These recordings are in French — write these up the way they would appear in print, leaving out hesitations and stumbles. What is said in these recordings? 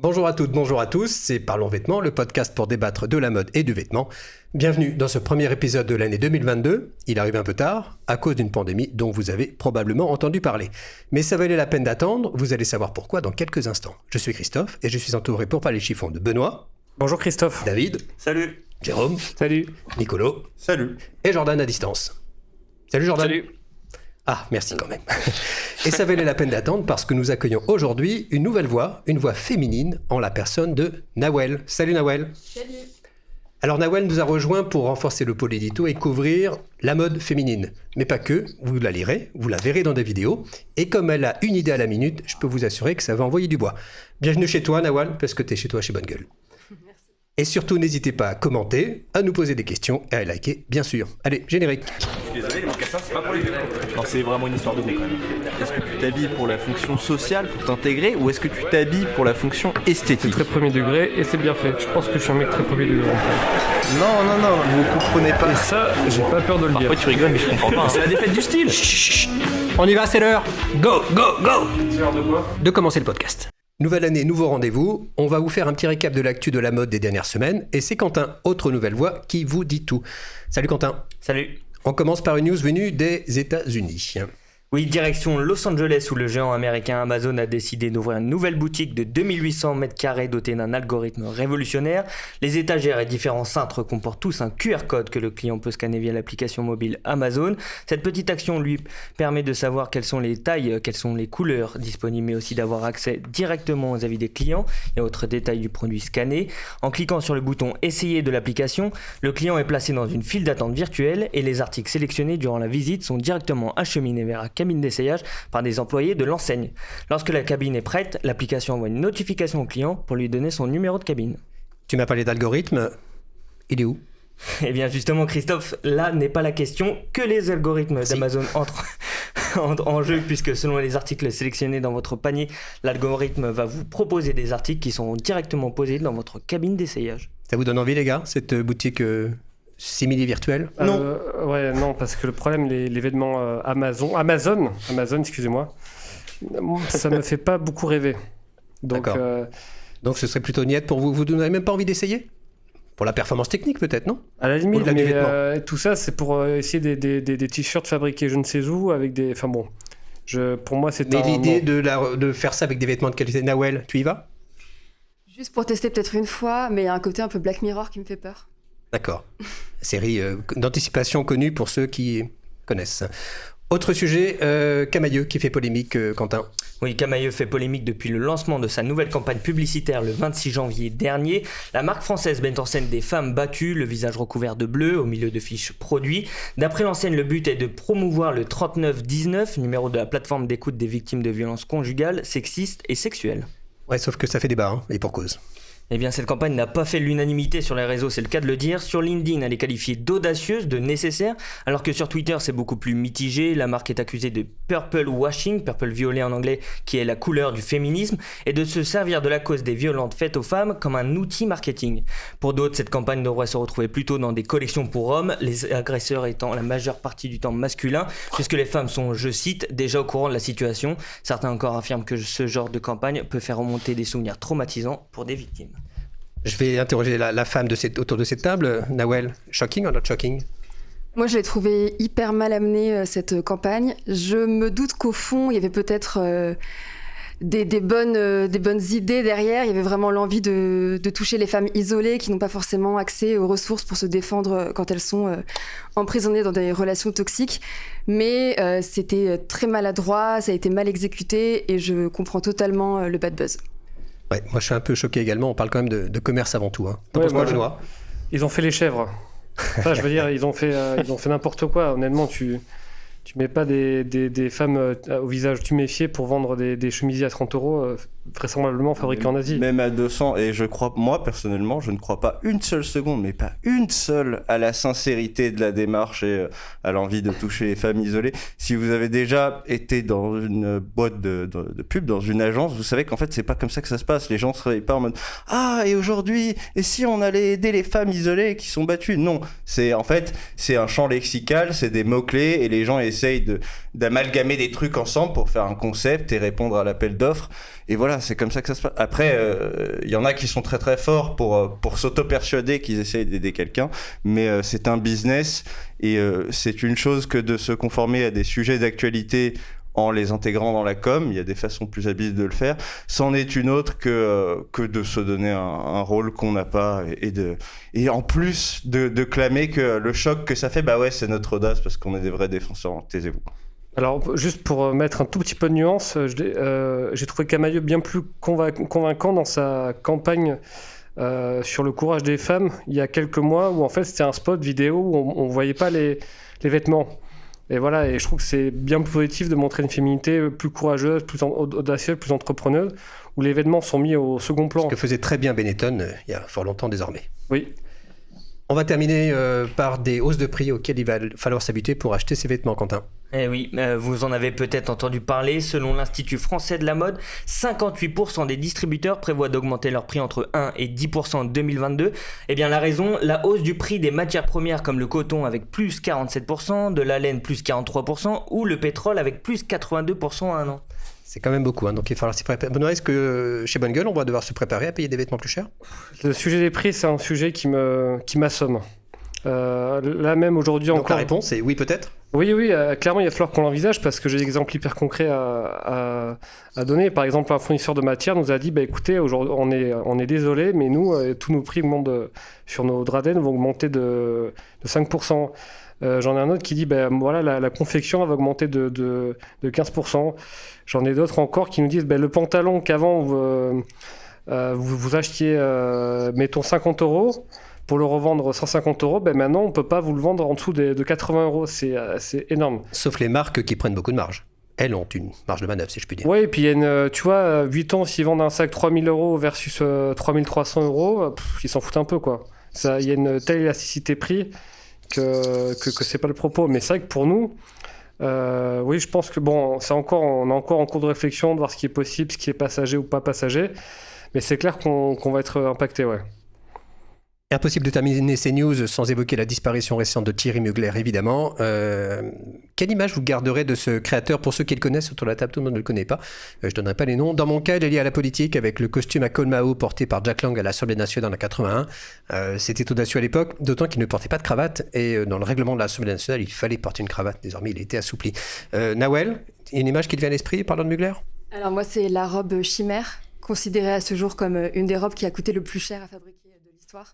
Bonjour à toutes, bonjour à tous, c'est Parlons Vêtements, le podcast pour débattre de la mode et du vêtement. Bienvenue dans ce premier épisode de l'année 2022. Il arrive un peu tard, à cause d'une pandémie dont vous avez probablement entendu parler. Mais ça valait la peine d'attendre, vous allez savoir pourquoi dans quelques instants. Je suis Christophe et je suis entouré pour parler chiffon de Benoît. Bonjour Christophe. David. Salut. Jérôme. Salut. Nicolo. Salut. Et Jordan à distance. Salut Jordan. Salut. Ah, merci quand même. Et ça valait la peine d'attendre parce que nous accueillons aujourd'hui une nouvelle voix, une voix féminine en la personne de Nawel. Salut Nawel. Salut. Alors Nawel nous a rejoint pour renforcer le pôle édito et couvrir la mode féminine. Mais pas que, vous la lirez, vous la verrez dans des vidéos. Et comme elle a une idée à la minute, je peux vous assurer que ça va envoyer du bois. Bienvenue chez toi Nawel, parce que t'es chez toi chez Bonne Gueule. Merci. Et surtout, n'hésitez pas à commenter, à nous poser des questions et à liker, bien sûr. Allez, générique. Désolé, les mocassins, c'est pas pour les vieux. Non, c'est vraiment une histoire de goût quand même. Est-ce que tu t'habilles pour la fonction sociale, pour t'intégrer, ou est-ce que tu t'habilles pour la fonction C'est esthétique? très premier degré et c'est bien fait. Je pense que je suis un mec très premier degré. Non, vous comprenez pas. Et ça, j'ai pas peur de le dire. Parfois tu rigoles, mais je comprends pas. C'est la défaite du style. On y va, c'est l'heure. Go, go, go. C'est l'heure de quoi ? De commencer le podcast. Nouvelle année, nouveau rendez-vous. On va vous faire un petit récap de l'actu de la mode des dernières semaines. Et c'est Quentin, autre nouvelle voix, qui vous dit tout. Salut Quentin. Salut. On commence par une news venue des États-Unis. Oui, direction Los Angeles où le géant américain Amazon a décidé d'ouvrir une nouvelle boutique de 2800 m² dotée d'un algorithme révolutionnaire. Les étagères et différents cintres comportent tous un QR code que le client peut scanner via l'application mobile Amazon. Cette petite action lui permet de savoir quelles sont les tailles, quelles sont les couleurs disponibles, mais aussi d'avoir accès directement aux avis des clients et autres détails du produit scanné. En cliquant sur le bouton « Essayer » de l'application, le client est placé dans une file d'attente virtuelle et les articles sélectionnés durant la visite sont directement acheminés vers la cabine d'essayage par des employés de l'enseigne. Lorsque la cabine est prête, l'application envoie une notification au client pour lui donner son numéro de cabine. Tu m'as parlé d'algorithme. Il est où ? Eh bien justement Christophe, là n'est pas la question que les algorithmes d'Amazon entrent en jeu, puisque selon les articles sélectionnés dans votre panier, l'algorithme va vous proposer des articles qui seront directement posés dans votre cabine d'essayage. Ça vous donne envie les gars, cette boutique simili virtuelle ? Ouais, non, parce que le problème, les vêtements Amazon, excusez-moi, ça me fait pas beaucoup rêver. Donc, D'accord. Donc ce serait plutôt niette pour vous. Vous n'avez même pas envie d'essayer ? Pour la performance technique peut-être, non ? à la limite, Au-delà du mais vêtement. tout ça, c'est pour essayer des t-shirts fabriqués je ne sais où avec des. Enfin bon, pour moi, c'est Mais l'idée de faire ça avec des vêtements de qualité, Nawel, tu y vas ? Juste pour tester peut-être une fois, mais il y a un côté un peu Black Mirror qui me fait peur. D'accord. Série d'anticipation connue pour ceux qui connaissent. Autre sujet, Camailleux qui fait polémique, Quentin. Oui, Camailleux fait polémique depuis le lancement de sa nouvelle campagne publicitaire le 26 janvier dernier. La marque française met en scène des femmes battues, le visage recouvert de bleu, au milieu de fiches produits. D'après l'enseigne, le but est de promouvoir le 3919, numéro de la plateforme d'écoute des victimes de violences conjugales, sexistes et sexuelles. Ouais, sauf que ça fait débat, hein, et pour cause. Eh bien, cette campagne n'a pas fait l'unanimité sur les réseaux, c'est le cas de le dire. Sur LinkedIn, elle est qualifiée d'audacieuse, de nécessaire, alors que sur Twitter, c'est beaucoup plus mitigé. La marque est accusée de purple washing, purple violet en anglais, qui est la couleur du féminisme, et de se servir de la cause des violences faites aux femmes comme un outil marketing. Pour d'autres, cette campagne devrait se retrouver plutôt dans des collections pour hommes, les agresseurs étant la majeure partie du temps masculins, puisque les femmes sont, je cite, déjà au courant de la situation. Certains encore affirment que ce genre de campagne peut faire remonter des souvenirs traumatisants pour des victimes. Je vais interroger la femme autour de cette table. Nawel, shocking or not shocking ? Moi, je l'ai trouvé hyper mal amenée, cette campagne. Je me doute qu'au fond, il y avait peut-être des bonnes idées derrière. Il y avait vraiment l'envie de toucher les femmes isolées qui n'ont pas forcément accès aux ressources pour se défendre quand elles sont emprisonnées dans des relations toxiques. Mais c'était très maladroit, ça a été mal exécuté et je comprends totalement le bad buzz. Ouais, moi je suis un peu choqué également. On parle quand même de commerce avant tout. Hein. T'en Ouais, penses quoi, moi, Benoît ? ils ont fait les chèvres. Enfin, je veux dire, ils ont fait n'importe quoi. Honnêtement, tu mets pas des femmes au visage tuméfié pour vendre des chemisiers à 30 €, vraisemblablement fabriqués en Asie. Même à 200, et moi personnellement, je ne crois pas une seule seconde, mais pas une seule, à la sincérité de la démarche et à l'envie de toucher les femmes isolées. Si vous avez déjà été dans une boîte de pub, dans une agence, vous savez qu'en fait, c'est pas comme ça que ça se passe. Les gens se réveillent pas en mode « Ah, et aujourd'hui, et si on allait aider les femmes isolées qui sont battues ?» Non, c'est un champ lexical, c'est des mots-clés, et les gens essaye d'amalgamer des trucs ensemble pour faire un concept et répondre à l'appel d'offres. Et voilà, c'est comme ça que ça se passe. Après, il y en a qui sont très très forts pour s'auto-persuader qu'ils essayent d'aider quelqu'un, mais c'est un business et c'est une chose que de se conformer à des sujets d'actualité en les intégrant dans la com. Il y a des façons plus habiles de le faire. C'en est une autre que de se donner un rôle qu'on n'a pas et en plus de clamer que le choc que ça fait, bah ouais, c'est notre audace parce qu'on est des vrais défenseurs. Taisez-vous. Alors, juste pour mettre un tout petit peu de nuance, j'ai trouvé Camaïeu bien plus convaincant dans sa campagne sur le courage des femmes il y a quelques mois, où en fait c'était un spot vidéo où on ne voyait pas les vêtements. Et voilà, et je trouve que c'est bien plus positif de montrer une féminité plus courageuse, plus audacieuse, plus entrepreneuse, où les vêtements sont mis au second plan. Ce que faisait très bien Benetton il y a fort longtemps désormais. Oui. On va terminer par des hausses de prix auxquelles il va falloir s'habituer pour acheter ses vêtements, Quentin. Eh oui, vous en avez peut-être entendu parler. Selon l'Institut français de la mode, 58% des distributeurs prévoient d'augmenter leur prix entre 1 et 10% en 2022. Eh bien la raison, la hausse du prix des matières premières comme le coton avec plus 47%, de la laine plus 43% ou le pétrole avec plus 82% en un an. C'est quand même beaucoup, donc il va falloir s'y préparer. Benoît, est-ce que chez Bonne Gueule, on va devoir se préparer à payer des vêtements plus chers ? Le sujet des prix, c'est un sujet qui m'assomme. Là même aujourd'hui donc encore... la réponse est oui peut-être ? Oui, clairement, il va falloir qu'on l'envisage parce que j'ai des exemples hyper concrets à donner. Par exemple, un fournisseur de matière nous a dit écoutez, aujourd'hui, on est désolé, mais nous, tous nos prix augmentent sur nos draps vont augmenter de 5%. J'en ai un autre qui dit voilà, la confection va augmenter de 15%. J'en ai d'autres encore qui nous disent le pantalon qu'avant vous achetiez, mettons 50 €. Pour le revendre 150 €, maintenant, on ne peut pas vous le vendre en dessous de 80 €. C'est énorme. Sauf les marques qui prennent beaucoup de marge. Elles ont une marge de manœuvre, si je puis dire. Oui, et puis tu vois, 8 ans, s'ils vendent un sac 3 000 € versus 3 300 €, ils s'en foutent un peu, quoi. Il y a une telle élasticité prix que c'est pas le propos. Mais c'est vrai que pour nous, oui, je pense que on est encore en cours de réflexion de voir ce qui est possible, ce qui est passager ou pas passager. Mais c'est clair qu'on va être impacté, ouais. Impossible de terminer ces news sans évoquer la disparition récente de Thierry Mugler, évidemment. Quelle image vous garderez de ce créateur ? Pour ceux qui le connaissent autour de la table, tout le monde ne le connaît pas. Je ne donnerai pas les noms. Dans mon cas, il est lié à la politique avec le costume à col Mao porté par Jack Lang à l'Assemblée nationale en 81. C'était audacieux à l'époque, d'autant qu'il ne portait pas de cravate. Et dans le règlement de l'Assemblée nationale, il fallait porter une cravate. Désormais, il a été assoupli. Nawel, une image qui te vient à l'esprit parlant de Mugler ? Alors moi, c'est la robe Chimère, considérée à ce jour comme une des robes qui a coûté le plus cher à fabriquer de l'histoire.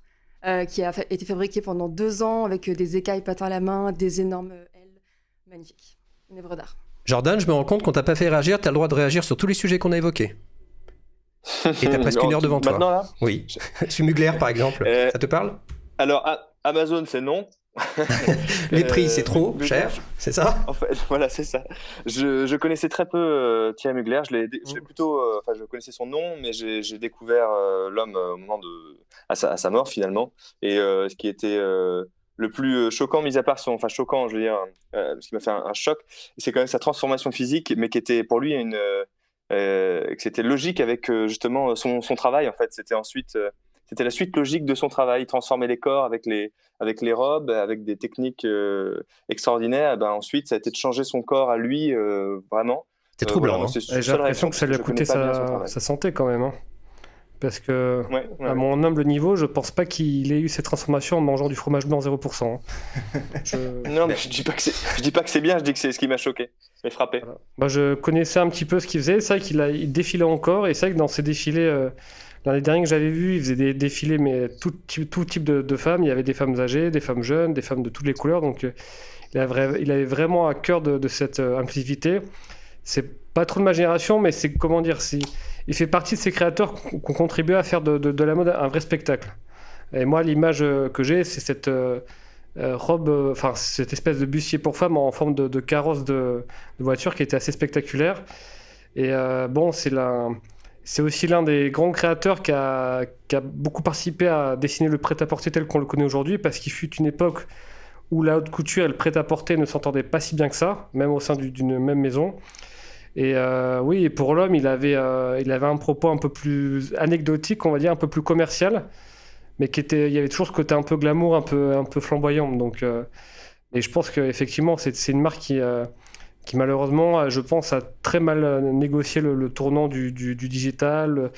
Qui a été fabriqué pendant 2 ans avec des écailles patins à la main, des énormes ailes. Magnifique. Une œuvre d'art. Jordan, je me rends compte qu'on t'a pas fait réagir. Tu as le droit de réagir sur tous les sujets qu'on a évoqués. Et t'as presque 1 heure devant toi. Maintenant, là ? Oui. Sur Mugler, par exemple. Ça te parle ? Alors, Amazon, c'est non. Les prix, c'est trop cher, c'est ça ? En fait, voilà, c'est ça. Je connaissais très peu Thierry Mugler. Je connaissais son nom, mais j'ai découvert l'homme au moment à sa mort finalement. Et ce qui était le plus choquant, mis à part choquant, je veux dire, ce qui m'a fait un choc, c'est quand même sa transformation physique, mais qui était pour lui que c'était logique avec justement son travail. En fait, c'était la suite logique de son travail. Il transformait les corps avec les robes, avec des techniques extraordinaires. Ensuite, ça a été de changer son corps à lui, vraiment. C'est troublant. J'ai l'impression que ça lui a coûté sa santé quand même. Parce que, à mon humble niveau, je pense pas qu'il ait eu cette transformation en mangeant du fromage blanc 0%. Non, mais je dis pas que c'est bien, je dis que c'est ce qui m'a choqué, mais frappé. Voilà. Je connaissais un petit peu ce qu'il faisait. C'est vrai qu'il défilait encore, et c'est vrai que dans ses défilés... L'année dernière que j'avais vu, il faisait des défilés, mais tout type de femmes. Il y avait des femmes âgées, des femmes jeunes, des femmes de toutes les couleurs. Donc, il avait vraiment à cœur de cette inclusivité. C'est pas trop de ma génération, mais c'est, comment dire, il fait partie de ces créateurs qui ont contribué à faire de la mode un vrai spectacle. Et moi, l'image que j'ai, c'est cette robe, cette espèce de bustier pour femme en forme de carrosse de voiture qui était assez spectaculaire. Et c'est aussi l'un des grands créateurs qui a beaucoup participé à dessiner le prêt-à-porter tel qu'on le connaît aujourd'hui, parce qu'il fut une époque où la haute couture et le prêt-à-porter ne s'entendaient pas si bien que ça, même au sein d'une même maison. Et oui, pour l'homme, il avait un propos un peu plus anecdotique, on va dire, un peu plus commercial, mais il y avait toujours ce côté un peu glamour, un peu flamboyant. Donc Et je pense qu'effectivement, c'est une marque qui malheureusement, je pense, a très mal négocié le tournant du digital,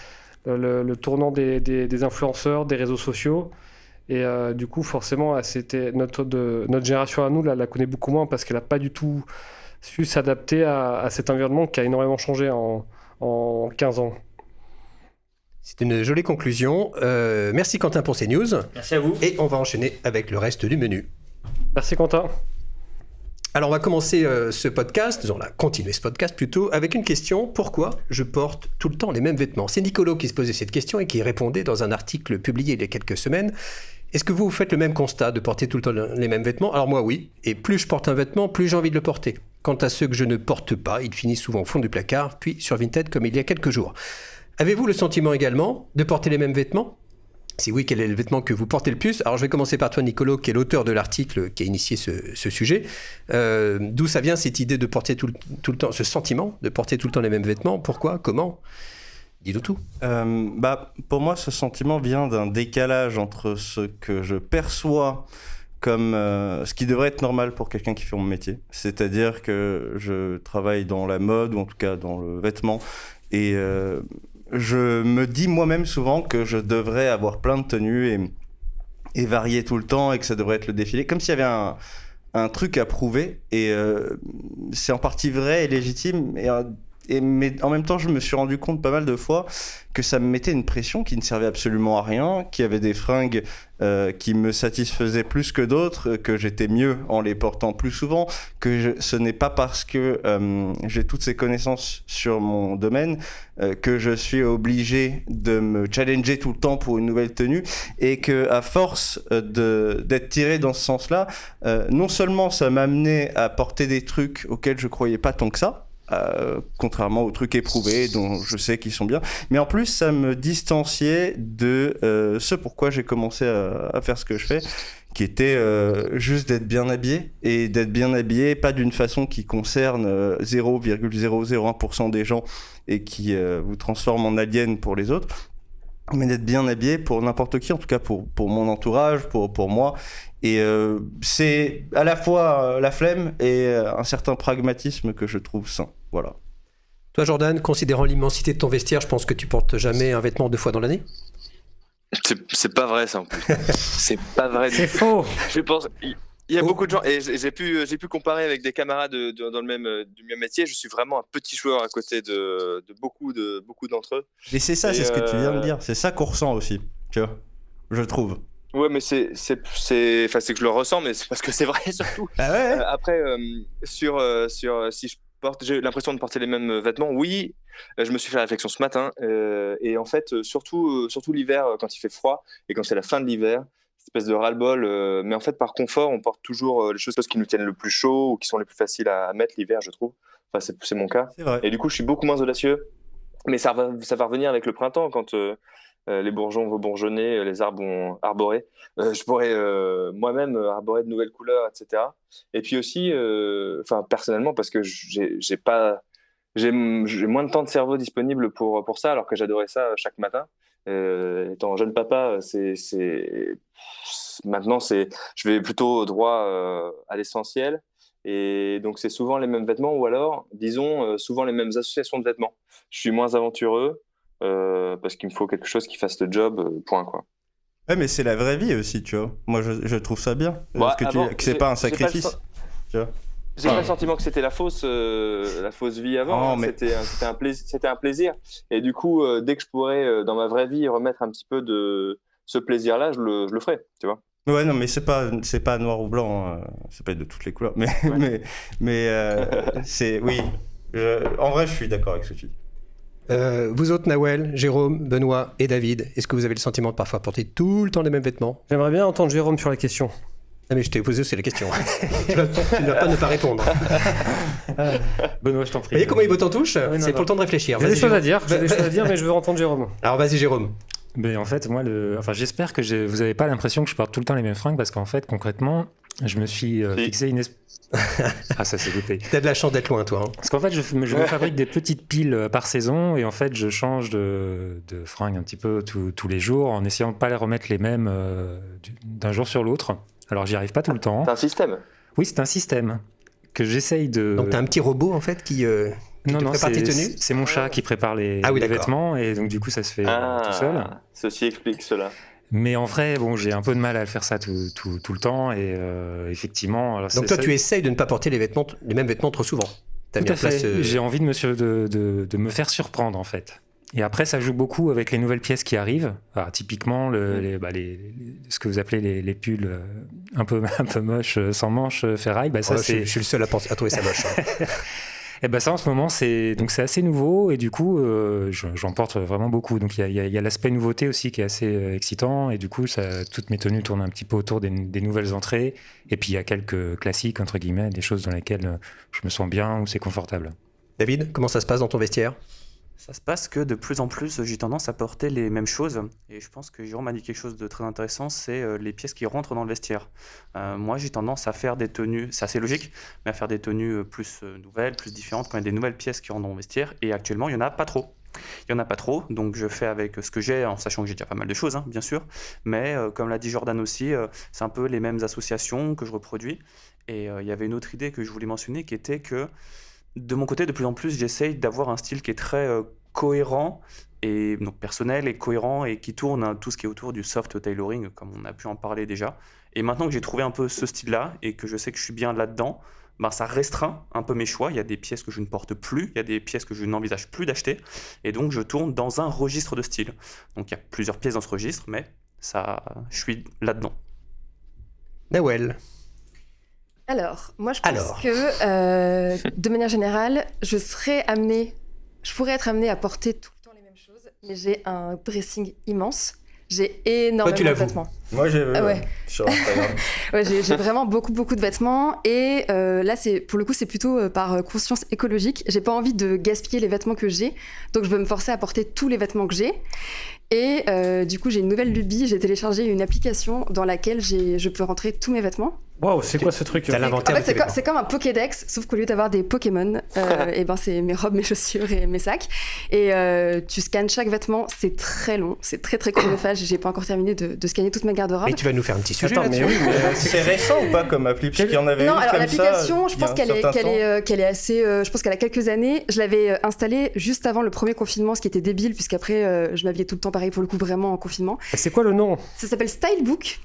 le tournant des influenceurs, des réseaux sociaux. Et du coup, forcément, c'était notre génération à nous la connaît beaucoup moins parce qu'elle n'a pas du tout su s'adapter à cet environnement qui a énormément changé en 15 ans. C'est une jolie conclusion. Merci Quentin pour ces news. Merci à vous. Et on va enchaîner avec le reste du menu. Merci Quentin. Alors on va commencer ce podcast, on va continuer ce podcast plutôt, avec une question. Pourquoi je porte tout le temps les mêmes vêtements ? C'est Nicolo qui se posait cette question et qui répondait dans un article publié il y a quelques semaines. Est-ce que vous faites le même constat de porter tout le temps les mêmes vêtements ? Alors moi oui, et plus je porte un vêtement, plus j'ai envie de le porter. Quant à ceux que je ne porte pas, ils finissent souvent au fond du placard, puis sur Vinted comme il y a quelques jours. Avez-vous le sentiment également de porter les mêmes vêtements ? Si oui, quel est le vêtement que vous portez le plus ? Alors je vais commencer par toi Nicolo, qui est l'auteur de l'article qui a initié ce sujet. D'où ça vient cette idée de porter tout le temps, ce sentiment de porter tout le temps les mêmes vêtements ? Pourquoi ? Comment ? Dis-nous tout. Pour moi, ce sentiment vient d'un décalage entre ce que je perçois comme ce qui devrait être normal pour quelqu'un qui fait mon métier. C'est-à-dire que je travaille dans la mode, ou en tout cas dans le vêtement, et je me dis moi-même souvent que je devrais avoir plein de tenues et varier tout le temps, et que ça devrait être le défilé, comme s'il y avait un truc à prouver, et c'est en partie vrai et légitime, mais en même temps, je me suis rendu compte pas mal de fois que ça me mettait une pression qui ne servait absolument à rien, qu'il y avait des fringues qui me satisfaisaient plus que d'autres, que j'étais mieux en les portant plus souvent, ce n'est pas parce que j'ai toutes ces connaissances sur mon domaine que je suis obligé de me challenger tout le temps pour une nouvelle tenue, et que à force d'être tiré dans ce sens-là, non seulement ça m'amenait à porter des trucs auxquels je croyais pas tant que ça, contrairement aux trucs éprouvés dont je sais qu'ils sont bien, mais en plus ça me distanciait de ce pourquoi j'ai commencé à faire ce que je fais, qui était juste d'être bien habillé, et d'être bien habillé pas d'une façon qui concerne 0,001% des gens et qui vous transforme en alien pour les autres, mais d'être bien habillé pour n'importe qui, en tout cas pour mon entourage, pour moi. Et c'est à la fois la flemme et un certain pragmatisme que je trouve sain. Voilà. Toi Jordan, considérant l'immensité de ton vestiaire, je pense que tu portes jamais un vêtement 2 fois dans l'année ? C'est pas vrai ça en plus. C'est pas vrai. C'est faux. Je pense. Il y a beaucoup de gens, et j'ai pu comparer avec des camarades dans le même métier. Je suis vraiment un petit joueur à côté de beaucoup d'entre eux. Et c'est ça, c'est ce que tu viens de dire. C'est ça qu'on ressent aussi, tu vois, je trouve. Ouais, mais c'est que je le ressens, mais c'est parce que c'est vrai surtout. Ah ouais. Après, si j'ai l'impression de porter les mêmes vêtements, oui. Je me suis fait la réflexion ce matin, et en fait, surtout l'hiver, quand il fait froid et quand c'est la fin de l'hiver. Espèce de ras-le-bol, mais en fait par confort on porte toujours les choses qui nous tiennent le plus chaud ou qui sont les plus faciles à mettre l'hiver, je trouve. Enfin c'est mon cas. C'est vrai. Et du coup je suis beaucoup moins audacieux, mais ça va revenir avec le printemps quand les bourgeons vont bourgeonner, les arbres vont arborer. Je pourrais moi-même arborer de nouvelles couleurs, etc. Et puis aussi personnellement, parce que j'ai moins de temps de cerveau disponible pour ça, alors que j'adorais ça chaque matin. Étant jeune papa, maintenant je vais plutôt droit à l'essentiel, et donc c'est souvent les mêmes vêtements, ou alors disons souvent les mêmes associations de vêtements. Je suis moins aventureux parce qu'il me faut quelque chose qui fasse le job, point quoi. Ouais, mais c'est la vraie vie aussi, tu vois. Moi je trouve ça bien, que c'est pas un sacrifice, tu vois. J'ai pas le sentiment que c'était la fausse vie avant. Non, mais... c'était un plaisir. Et du coup, dès que je pourrais, dans ma vraie vie, remettre un petit peu de ce plaisir-là, je le ferai, tu vois. Ouais, non, mais c'est pas noir ou blanc, hein. Ça peut être de toutes les couleurs. Mais, ouais. mais c'est... Oui, en vrai, je suis d'accord avec Sophie. Vous autres, Nawel, Jérôme, Benoît et David, est-ce que vous avez le sentiment de parfois porter tout le temps les mêmes vêtements ? J'aimerais bien entendre Jérôme sur la question. Ah mais je t'ai posé aussi la question. tu ne vas pas ne pas répondre. Benoît, je t'en prie. Vous voyez comment il botte en touche ? Ouais, c'est pour le temps de réfléchir. J'ai des choses à dire, mais je veux entendre Jérôme. Alors vas-y Jérôme. Mais en fait, moi, j'espère que vous n'avez pas l'impression que je porte tout le temps les mêmes fringues, parce qu'en fait, concrètement, je me suis fixé une... Ah, ça c'est goûté. T'as de la chance d'être loin, toi. Hein. Parce qu'en fait, je me fabrique des petites piles par saison, et en fait, je change de fringues un petit peu tous les jours, en essayant de ne pas les remettre les mêmes d'un jour sur l'autre. Alors, j'y arrive pas tout le temps. C'est un système. Oui, c'est un système que j'essaye de... Donc, tu as un petit robot, en fait, qui te prépare tes tenues ? c'est mon chat qui prépare les vêtements, et donc du coup, ça se fait tout seul. Ceci explique cela. Mais en vrai, j'ai un peu de mal à faire ça tout le temps, et effectivement... Alors donc toi, tu essayes de ne pas porter les mêmes vêtements trop souvent. Tout à fait. J'ai envie de me faire surprendre, en fait. Et après, ça joue beaucoup avec les nouvelles pièces qui arrivent. Alors, typiquement, ce que vous appelez les pulls un peu moches, sans manches, ferraille. Bah, ça, je suis le seul à trouver ça moche. Hein. Et ben ça, en ce moment, c'est assez nouveau, et du coup, j'en porte vraiment beaucoup. Donc il y a l'aspect nouveauté aussi qui est assez excitant, et du coup, toutes mes tenues tournent un petit peu autour des nouvelles entrées. Et puis il y a quelques classiques, entre guillemets, des choses dans lesquelles je me sens bien, où c'est confortable. David, comment ça se passe dans ton vestiaire ? Ça se passe que de plus en plus, j'ai tendance à porter les mêmes choses. Et je pense que Jérôme a dit quelque chose de très intéressant, c'est les pièces qui rentrent dans le vestiaire. Moi, j'ai tendance à faire des tenues, c'est assez logique, mais à faire des tenues plus nouvelles, plus différentes, quand il y a des nouvelles pièces qui rentrent dans le vestiaire. Et actuellement, il n'y en a pas trop. Donc je fais avec ce que j'ai, en sachant que j'ai déjà pas mal de choses, hein, bien sûr. Mais comme l'a dit Jordan aussi, c'est un peu les mêmes associations que je reproduis. Et il y avait une autre idée que je voulais mentionner, qui était que de mon côté, de plus en plus, j'essaye d'avoir un style qui est très cohérent, et donc personnel et cohérent, et qui tourne tout ce qui est autour du soft tailoring, comme on a pu en parler déjà. Et maintenant que j'ai trouvé un peu ce style-là, et que je sais que je suis bien là-dedans, ça restreint un peu mes choix. Il y a des pièces que je ne porte plus, il y a des pièces que je n'envisage plus d'acheter, et donc je tourne dans un registre de style. Donc il y a plusieurs pièces dans ce registre, mais je suis là-dedans. Nawel. Alors, moi je pense que de manière générale, je pourrais être amenée à porter tout le temps les mêmes choses, mais j'ai un dressing immense. J'ai énormément de vêtements. Moi, j'ai vu sur Instagram. J'ai vraiment beaucoup de vêtements, et là, pour le coup, c'est plutôt par conscience écologique. J'ai pas envie de gaspiller les vêtements que j'ai, donc je veux me forcer à porter tous les vêtements que j'ai. Et du coup, j'ai une nouvelle lubie. J'ai téléchargé une application dans laquelle je peux rentrer tous mes vêtements. Waouh, c'est quoi ce truc ? C'est comme un Pokédex, sauf qu'au lieu d'avoir des Pokémon, c'est mes robes, mes chaussures et mes sacs. Et tu scannes chaque vêtement, c'est très long, c'est très très chronophage. J'ai pas encore terminé de scanner toute ma garde-robe. Et tu vas nous faire un petit sujet. Attends, mais c'est récent ou pas comme appli ? Parce qu'il y en avait non, une alors comme l'application, ça, je pense qu'elle est assez. Je pense qu'elle a quelques années. Je l'avais installée juste avant le premier confinement, ce qui était débile, puisqu'après je m'habillais tout le temps pareil pour le coup, vraiment en confinement. C'est quoi le nom ? Ça s'appelle Stylebook.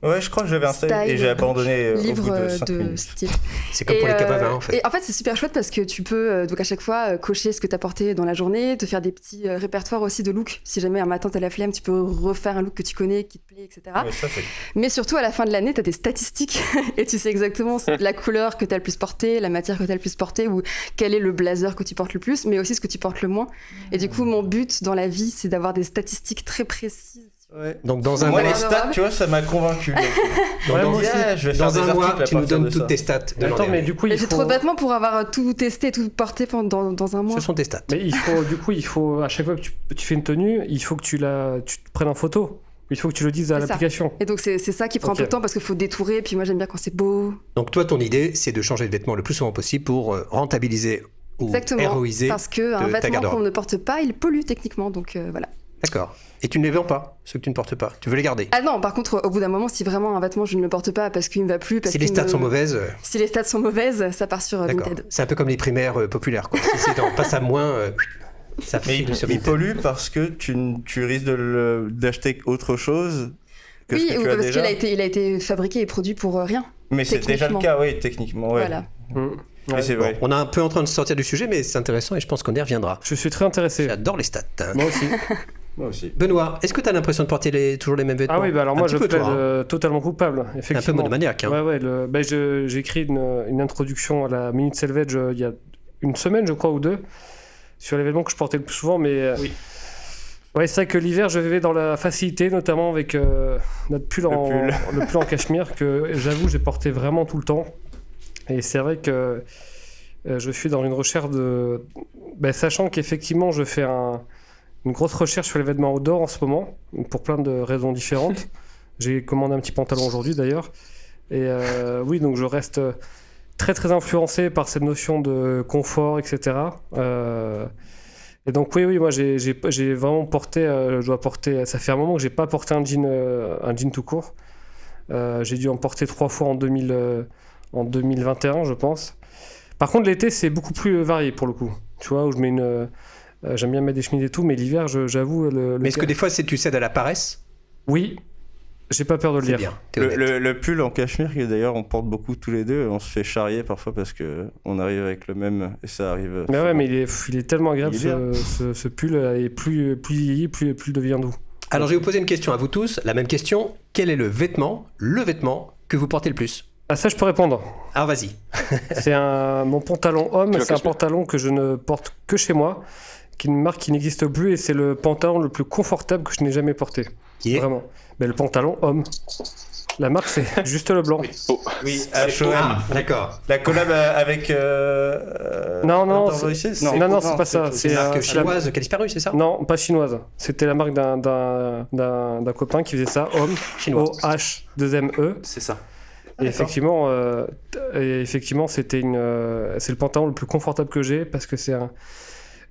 Ouais, je crois que j'avais installé et j'ai abandonné au bout de 5 minutes. Style. C'est comme pour les kebabs, en fait. Et en fait, c'est super chouette parce que tu peux donc à chaque fois cocher ce que tu as porté dans la journée, te faire des petits répertoires aussi de looks. Si jamais un matin tu as la flemme, tu peux refaire un look que tu connais, qui te plaît, etc. Ouais, ça, mais surtout, à la fin de l'année, tu as des statistiques et tu sais exactement la couleur que tu as le plus portée, la matière que tu as le plus portée, ou quel est le blazer que tu portes le plus, mais aussi ce que tu portes le moins. Et du coup, mon but dans la vie, c'est d'avoir des statistiques très précises. Ouais. Donc dans un mois, les stats, tu vois, ça m'a convaincu. Je vais faire des mois, articles tu nous donnes toutes tes stats. Attends, mais du coup, j'ai trop de vêtements pour avoir tout testé, tout porté dans un mois. Ce sont tes stats. Mais il faut à chaque fois que tu fais une tenue, il faut que tu te prennes en photo. Il faut que tu le dises à l'application. Et donc c'est ça qui prend un peu de temps parce qu'il faut détourer. Et puis moi j'aime bien quand c'est beau. Donc toi, ton idée, c'est de changer de vêtements le plus souvent possible pour rentabiliser ou héroïser parce qu'un vêtement qu'on ne porte pas, il pollue techniquement. Donc voilà. D'accord. Et tu ne les vends pas, ceux que tu ne portes pas. Tu veux les garder. Ah non, par contre, au bout d'un moment, si vraiment un vêtement, je ne le porte pas parce qu'il ne me va plus... Si les stats sont mauvaises... Si les stats sont mauvaises, ça part sur Vinted. C'est un peu comme les primaires populaires, quoi. Si c'est passe à moins... ça fait il pollue parce que tu risques d'acheter autre chose que ce que tu as déjà. Oui, parce qu'il a été fabriqué et produit pour rien. Mais c'est déjà le cas, oui, techniquement. Ouais. Voilà. Ouais, c'est vrai. On est un peu en train de sortir du sujet, mais c'est intéressant et je pense qu'on y reviendra. Je suis très intéressé. J'adore les stats. Moi aussi. Moi aussi. Benoît, est-ce que tu as l'impression de porter toujours les mêmes vêtements ? Ah oui, alors moi je plaide totalement coupable, effectivement. Un peu monomaniaque. Hein. Ouais, j'ai écrit une introduction à la Minute Selvage il y a une semaine, je crois, ou deux, sur les vêtements que je portais le plus souvent, mais... Oui. Ouais, c'est vrai que l'hiver, je vivais dans la facilité, notamment avec notre pull le pull en cachemire, que j'avoue, j'ai porté vraiment tout le temps. Et c'est vrai que je suis dans une recherche de... sachant qu'effectivement, je fais une grosse recherche sur les vêtements outdoor en ce moment, pour plein de raisons différentes. J'ai commandé un petit pantalon aujourd'hui, d'ailleurs. Et oui, donc je reste très, très influencé par cette notion de confort, etc. Et donc oui, moi j'ai vraiment porté, ça fait un moment que j'ai pas porté un jean tout court. J'ai dû en porter 3 fois en en 2021, je pense. Par contre, l'été, c'est beaucoup plus varié pour le coup. Tu vois, où je mets j'aime bien mettre des chemises et tout, mais l'hiver, j'avoue... Mais est-ce que des fois, tu cèdes à la paresse? Oui, j'ai pas peur de le C'est dire. bien, t'es honnête. Le pull en cachemire, que d'ailleurs on porte beaucoup tous les deux, on se fait charrier parfois parce qu'on arrive avec le même et ça arrive. Mais ouais, mais il est tellement agréable Il est bien. ce pull, et plus il vieillit, plus il devient doux. Alors, je vais vous poser une question à vous tous. La même question. Quel est le vêtement que vous portez le plus? Ah, ça, je peux répondre. Alors, vas-y. C'est mon pantalon homme, Tu c'est un vois, pantalon que je ne porte que chez moi, qui est une marque qui n'existe plus, et c'est le pantalon le plus confortable que je n'ai jamais porté. Qui est Vraiment. Mais le pantalon homme. La marque, c'est juste le blanc. Oui, H&M. Ah, d'accord. La collab avec. Non, Attends, c'est pas ça. C'est une marque la- chinoise qui a disparu, c'est ça? Non, pas chinoise. C'était la marque d'un copain qui faisait ça, homme, Chinois. O-H-2-M-E. C'est ça. Et effectivement, c'est le pantalon le plus confortable que j'ai parce que c'est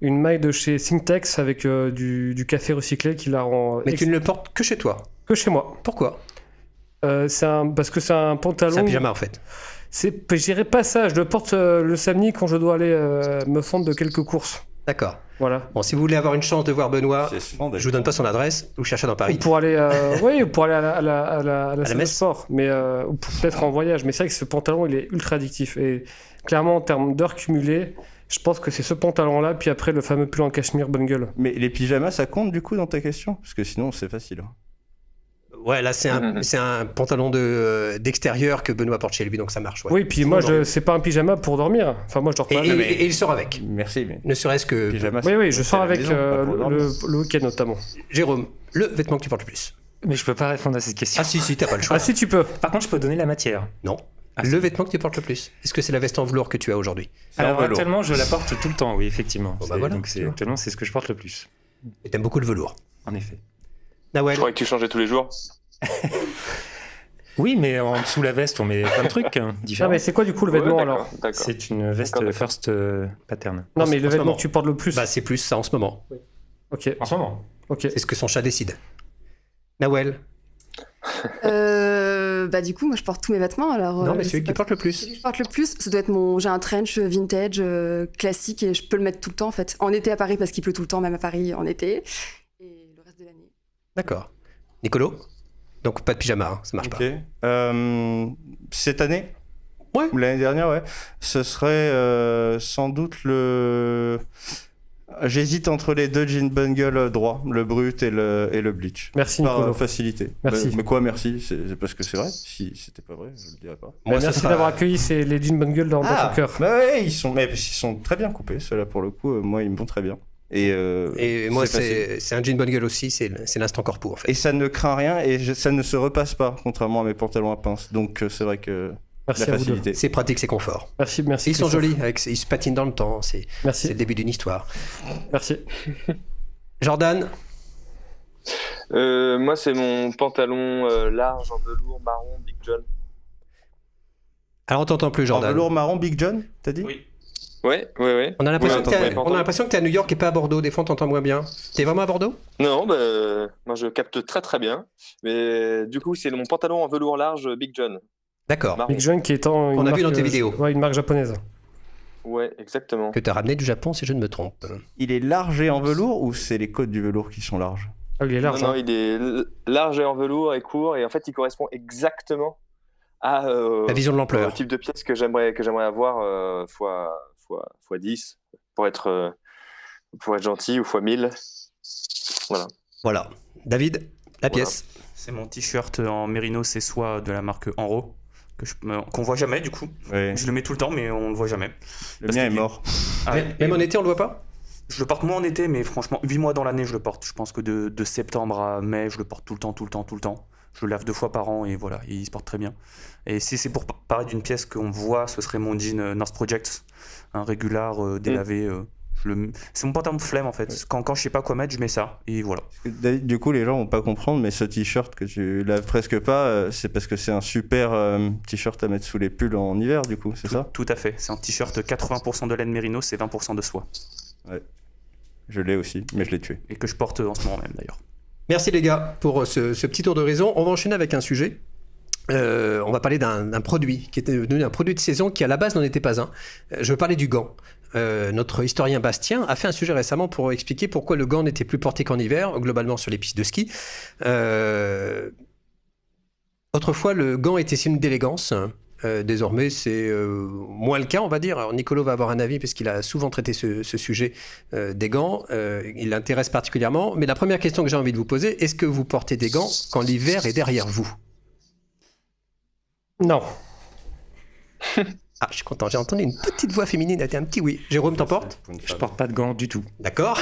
une maille de chez Syntex avec du café recyclé qui la rend Mais tu ne le portes que chez toi. que chez moi. Pourquoi? Parce que c'est un pantalon. C'est un pyjama, en fait. Je dirais pas ça. Je le porte le samedi quand je dois aller me fendre de quelques courses. D'accord. Voilà. Bon, si vous voulez avoir une chance de voir Benoît, C'est splendide. je vous donne pas son adresse, vous cherchez dans Ou Paris. pour aller, ou pour aller à la salle de messe. sport, mais ou peut-être en voyage. Mais c'est vrai que ce pantalon, il est ultra addictif. Et clairement, en termes d'heures cumulées, je pense que c'est ce pantalon-là, puis après le fameux pull en cachemire bonne gueule. Mais les pyjamas, ça compte du coup dans ta question? Parce que sinon, c'est facile. Ouais, là, c'est un pantalon d'extérieur que Benoît porte chez lui, donc ça marche. Ouais. Oui, puis moi, c'est pas un pyjama pour dormir. Enfin, moi, je dors pas. Et il sort avec. Merci, mais. Ne serait-ce que. Pyjama, Oui, je c'est sors à la avec maison, pas pour dormir. le week-end notamment. Jérôme, le vêtement que tu portes le plus. Mais je peux pas répondre à cette question. Ah, si, t'as pas le choix. Ah, si tu peux. Par contre, je peux donner la matière. Non. Ah, Le vêtement que tu portes le plus. Est-ce que c'est la veste en velours que tu as aujourd'hui? C'est en Alors velours. actuellement, je la porte tout le temps, oui, effectivement. Bon, bah voilà, Donc tu vois. actuellement, c'est ce que je porte le plus. Et t'aimes beaucoup le velours. En effet. Nawel. Je croyais que tu changeais tous les jours. Oui, mais en dessous la veste, on met plein de trucs Non, différents. mais c'est quoi du coup le vêtement Ouais, alors? d'accord. C'est une veste D'accord. First Pattern. Non, mais en le ce vêtement moment. que tu portes le plus. Bah, c'est plus ça en ce moment. Ok, En ce moment. ok. C'est ce que son chat décide. Nawel. Du coup, moi, je porte tous mes vêtements. Alors, Non, mais je celui sais qui pas. porte le plus. Celui que je porte le plus, ça doit être j'ai un trench vintage classique et je peux le mettre tout le temps en fait. En été à Paris parce qu'il pleut tout le temps, même à Paris en été. Et le reste de l'année. D'accord. Nicolo. Donc pas de pyjama, hein, ça marche Ok. pas. Cette année? Ouais. Ou l'année dernière, ouais. Ce serait sans doute le. J'hésite entre les deux jean bungle droit, le brut et le bleach. Merci Par Nicolas. facilité. Merci. Mais quoi, merci? C'est parce que c'est vrai. Si c'était pas vrai, je le dirais pas. Moi, ça Merci sera- d'avoir accueilli les jeans bonne gueule dans ton cœur. Bah ouais, ils sont très bien coupés, ceux-là pour le coup. Moi, ils me vont très bien. Et moi, facile. c'est un jean bonne gueule aussi, c'est l'instant corpo en fait. Et ça ne craint rien et ça ne se repasse pas, contrairement à mes pantalons à pince. Donc c'est vrai que Merci la à vous deux. facilité. C'est pratique, c'est confort. Merci. Ils sont Christophe. jolis, ils se patinent dans le temps, c'est le Merci. début d'une histoire. Merci. Jordan. Moi, c'est mon pantalon large en velours marron Big John. Alors on t'entend plus, En Jordan. velours marron, Big John, t'as dit? Oui. Ouais. On a l'impression Oui, que t'es attends, on a l'impression que t'es à New York et pas à Bordeaux. Des fois, on t'entend moins bien. T'es vraiment à Bordeaux? Non, moi je capte très très bien. Mais du coup, c'est mon pantalon en velours large Big John. D'accord. Marron. Big John qui étant On une a vu marque, dans tes vidéos. Ouais, une marque japonaise. Ouais, exactement. Que t'as ramené du Japon, si je ne me trompe. Il est large et en velours ou c'est les côtes du velours qui sont larges? Ah, il est large. Non, hein. il est large et en velours et court. Et en fait, il correspond exactement à La vision de au l'ampleur. type de pièce que j'aimerais avoir fois 10 pour être gentil ou fois 1000. Voilà. Voilà. David, la pièce. C'est mon t-shirt en mérino, c'est soit de la marque Enro, qu'on voit jamais du coup. Ouais. Je le mets tout le temps, mais on le voit jamais. Le Parce mien est qu'il- mort. Ah, Même en été, on le voit pas? Je le porte moins en été, mais franchement, 8 mois dans l'année, je le porte. Je pense que de septembre à mai, je le porte tout le temps. Je le lave 2 fois par an et voilà, il se porte très bien. Et si c'est pour parler d'une pièce qu'on voit, ce serait mon jean North Project, un régular délavé. C'est mon pantalon de flemme en fait. Quand je sais pas quoi mettre, je mets ça et voilà. Parce que, David, du coup, les gens vont pas comprendre, mais ce t-shirt que tu laves presque pas, c'est parce que c'est un super t-shirt à mettre sous les pulls en hiver, du coup, c'est ça? Tout à fait. C'est un t-shirt 80% de laine mérino, c'est 20% de soie. Je l'ai aussi, mais je l'ai tué. Et que je porte en ce moment même d'ailleurs. Merci les gars pour ce petit tour de raison. On va enchaîner avec un sujet on va parler d'un produit qui était devenu un produit de saison qui à la base n'en était pas un. Je veux parler du gant. Notre historien Bastien a fait un sujet récemment pour expliquer pourquoi le gant n'était plus porté qu'en hiver, globalement sur les pistes de ski. Autrefois, le gant était signe d'élégance. Désormais, c'est moins le cas, on va dire. Alors, Nicolo va avoir un avis parce qu'il a souvent traité ce sujet des gants. Il l'intéresse particulièrement. Mais la première question que j'ai envie de vous poser, est-ce que vous portez des gants quand l'hiver est derrière vous ? Non. Ah, je suis content, j'ai entendu une petite voix féminine, un petit oui. Jérôme, t'en portes ? Je porte pas de gants du tout. D'accord.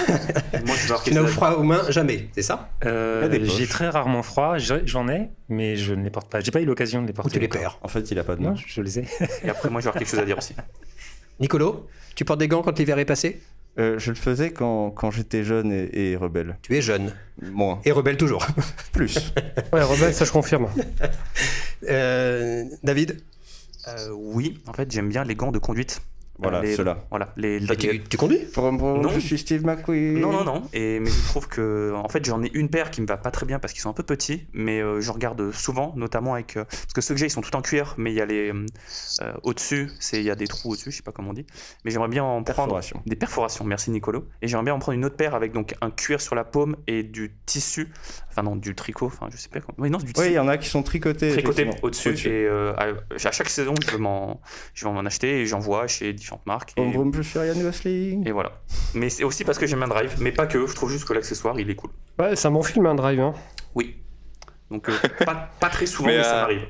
Moi, je vais Tu n'as froid aux mains jamais, c'est ça ? J'ai très rarement froid, j'en ai, mais je ne les porte pas. J'ai pas eu l'occasion de les porter. Ou tu les encore. perds ? En fait, il a pas de main. Non, je les ai. Et après, moi, je vais avoir quelque chose à dire aussi. Nicolo, tu portes des gants quand l'hiver est passé ? Je le faisais quand j'étais jeune et rebelle. Tu es jeune. Moins. Et rebelle toujours. Plus. Ouais, rebelle, ça je confirme. David ? Oui, en fait, j'aime bien les gants de conduite. Voilà, ceux-là. Voilà, Tu conduis ? Non, je suis Steve McQueen. Non. Mais je trouve que, en fait, j'en ai une paire qui me va pas très bien parce qu'ils sont un peu petits, mais je regarde souvent, notamment avec parce que ceux que j'ai, ils sont tout en cuir, mais il y a les au-dessus, il y a des trous au-dessus, je sais pas comment on dit. Mais j'aimerais bien en prendre des perforations. Merci Nicolo. Et j'aimerais bien en prendre une autre paire avec donc un cuir sur la paume et du tissu, enfin non, du tricot, enfin je sais pas comment. Oui, non, du tissu. Oui, il y en a qui sont tricotés. Au-dessus. Et à chaque saison, je vais m'en acheter et j'envoie chez différentes marques. Je suis Ryan Gosling. Et voilà. Mais c'est aussi parce que j'aime un drive, mais pas que. Je trouve juste que l'accessoire, il est cool. Ouais, c'est un bon film, un drive. Hein. Oui. Donc pas très souvent, mais ça m'arrive.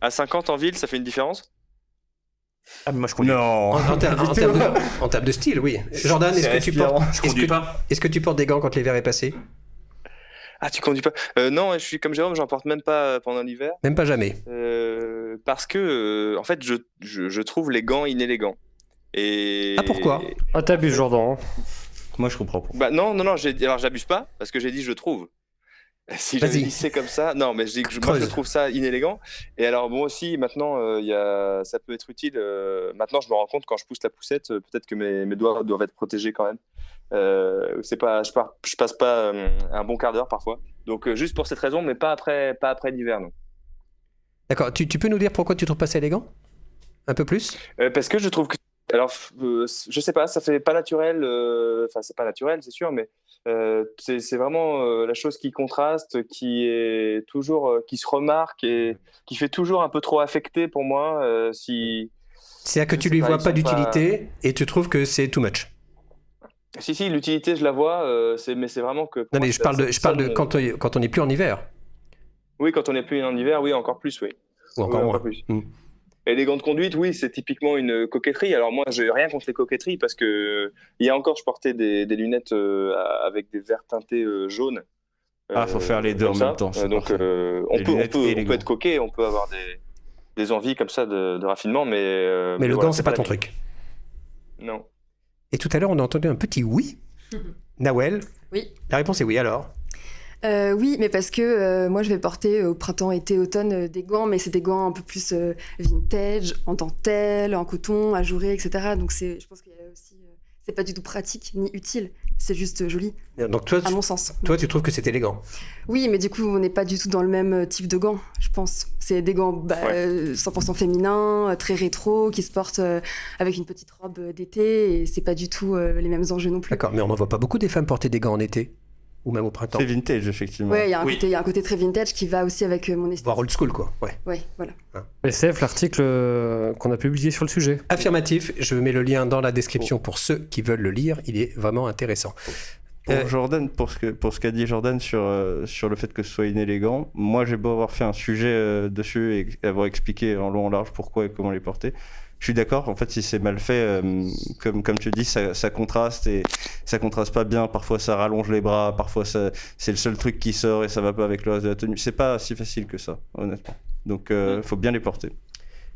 À 50 en ville, ça fait une différence ? Ah, mais moi je conduis. Non. En termes de style, oui. Jordan, est-ce que tu portes des gants quand l'hiver est passé ? Ah, tu conduis pas ? Non, je suis comme Jérôme, j'en porte même pas pendant l'hiver. Même pas jamais. Parce que, en fait, je trouve les gants inélégants. Et... Ah, pourquoi ? Ah, t'abuses, Jordan. Hein. Moi, je comprends pas. Bah non, alors j'abuse pas, parce que j'ai dit je trouve. Si j'avais dit c'est comme ça, non, mais je dis que moi je trouve ça inélégant. Et alors bon aussi, maintenant, ça peut être utile. Maintenant, je me rends compte quand je pousse la poussette, peut-être que mes doigts doivent être protégés quand même. Je passe pas un bon quart d'heure parfois. Donc juste pour cette raison, mais pas après l'hiver, non. D'accord. Tu peux nous dire pourquoi tu trouves pas ça élégant ? Un peu plus ? Parce que je trouve que alors, je sais pas, ça fait pas naturel. Enfin, c'est pas naturel, c'est sûr, mais c'est vraiment la chose qui contraste, qui est toujours, qui se remarque et qui fait toujours un peu trop affecté pour moi. C'est-à-dire que tu lui vois pas d'utilité et tu trouves que c'est too much. Si, l'utilité, je la vois, mais c'est vraiment que. Non, mais je parle de quand on n'est plus en hiver. Oui, quand on n'est plus en hiver, oui, encore plus, oui. Ou encore moins. Plus. Et les gants de conduite, oui, c'est typiquement une coquetterie. Alors moi, j'ai rien contre les coquetteries parce que il y a encore, je portais des lunettes avec des verres teintés jaunes. Faut faire les deux en même temps. Donc on peut être coquet, on peut avoir des envies comme ça de raffinement, mais le gant, c'est pas ton truc. Non. Et tout à l'heure, on a entendu un petit oui. Nawel. Oui. La réponse est oui, alors ? Oui, mais parce que moi je vais porter au printemps, été, automne des gants, mais c'est des gants un peu plus vintage, en dentelle, en coton, ajouré, etc. Donc je pense qu'il y a aussi, c'est pas du tout pratique ni utile, c'est juste joli. Donc toi, à mon sens. Toi, tu trouves que c'est élégant ? Oui, mais du coup, on n'est pas du tout dans le même type de gants, je pense. C'est des gants 100% féminins, très rétro, qui se portent avec une petite robe d'été, et c'est pas du tout les mêmes enjeux non plus. D'accord, mais on n'en voit pas beaucoup des femmes porter des gants en été ? Ou même au printemps. C'est vintage, effectivement. Ouais, il y a un côté très vintage qui va aussi avec mon esthétique. Voire old school, quoi. Ouais, voilà. SF, l'article qu'on a publié sur le sujet. Affirmatif, je mets le lien dans la description pour ceux qui veulent le lire, il est vraiment intéressant. Pour Jordan, pour ce qu'a dit Jordan sur le fait que ce soit inélégant, moi j'ai beau avoir fait un sujet dessus et avoir expliqué en long en large pourquoi et comment les porter. Je suis d'accord, en fait, si c'est mal fait, comme tu dis, ça contraste et ça contraste pas bien. Parfois, ça rallonge les bras, parfois, c'est le seul truc qui sort et ça va pas avec le reste de la tenue. C'est pas si facile que ça, honnêtement. Donc, faut bien les porter.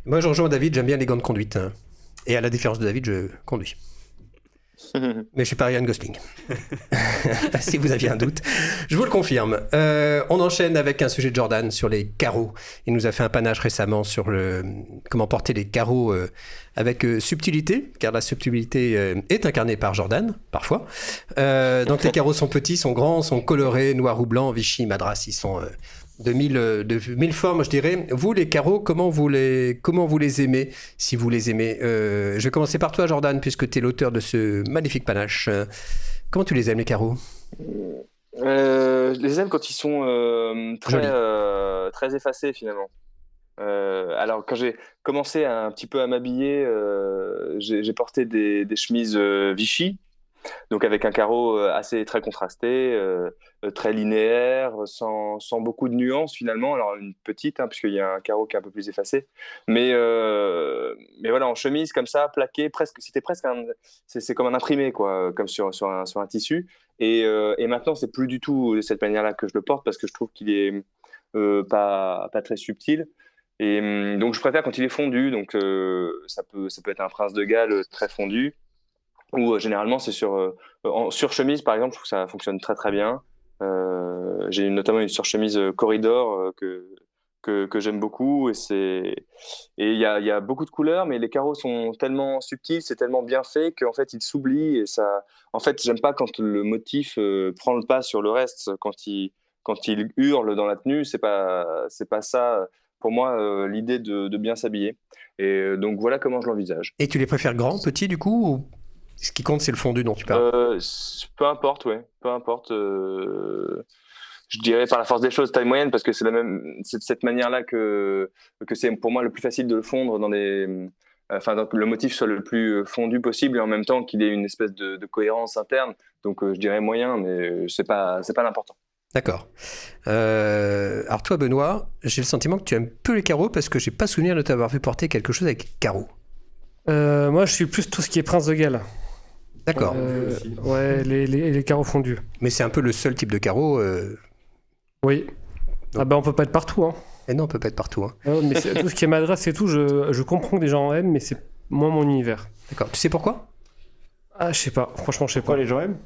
Moi, je rejoins David, j'aime bien les gants de conduite. Hein. Et à la différence de David, je conduis. Mais je suis pas Ryan Gosling. Si vous aviez un doute, je vous le confirme. On enchaîne avec un sujet de Jordan sur les carreaux. Il nous a fait un panache récemment sur comment porter les carreaux avec subtilité, car la subtilité est incarnée par Jordan, parfois. Donc les carreaux sont petits, sont grands, sont colorés, noir ou blanc, Vichy, Madras, ils sont de mille formes, je dirais. Vous, les carreaux, comment vous les aimez, si vous les aimez? Je vais commencer par toi, Jordan, puisque tu es l'auteur de ce magnifique panache. Comment tu les aimes, les carreaux? Je les aime quand ils sont Jolis. très effacés finalement. Alors quand j'ai commencé un petit peu à m'habiller, j'ai porté des chemises Vichy, donc avec un carreau assez très contrasté, très linéaire, sans beaucoup de nuances finalement. Alors une petite, hein, puisqu'il y a un carreau qui est un peu plus effacé, mais voilà, en chemise comme ça, plaqué, c'est comme un imprimé quoi, comme sur un tissu. Et maintenant c'est plus du tout de cette manière-là que je le porte parce que je trouve qu'il est pas très subtil. Et donc je préfère quand il est fondu, donc ça peut être un Prince de Galles très fondu, ou généralement c'est en surchemise par exemple, je trouve que ça fonctionne très très bien. J'ai notamment une surchemise Corridor que j'aime beaucoup, et il y a beaucoup de couleurs, mais les carreaux sont tellement subtils, c'est tellement bien fait qu'en fait ils s'oublient, et ça, en fait j'aime pas quand le motif prend le pas sur le reste, quand il hurle dans la tenue, c'est pas ça pour moi l'idée de bien s'habiller. Et donc voilà comment je l'envisage. Et tu les préfères grands, petits, du coup, ou ce qui compte, c'est le fondu dont tu parles? Peu importe, ouais, peu importe. Je dirais par la force des choses taille moyenne, parce que c'est de cette manière-là que c'est pour moi le plus facile de le fondre donc le motif soit le plus fondu possible, et en même temps qu'il ait une espèce de cohérence interne. Donc je dirais moyen, mais c'est pas l'important. D'accord. Alors toi, Benoît, j'ai le sentiment que tu aimes peu les carreaux parce que j'ai pas souvenir de t'avoir vu porter quelque chose avec carreaux. Moi, je suis plus tout ce qui est Prince de Galles. D'accord. Ouais, les carreaux fondus. Mais c'est un peu le seul type de carreau. Oui. Donc. Ah bah on peut pas être partout, hein. Et non, on peut pas être partout. Hein. Non, mais tout ce qui est Madras et tout, je comprends que des gens en aiment, mais c'est moins mon univers. D'accord. Tu sais pourquoi? Ah, je sais pas. Franchement, je sais pas. Pourquoi les gens aiment?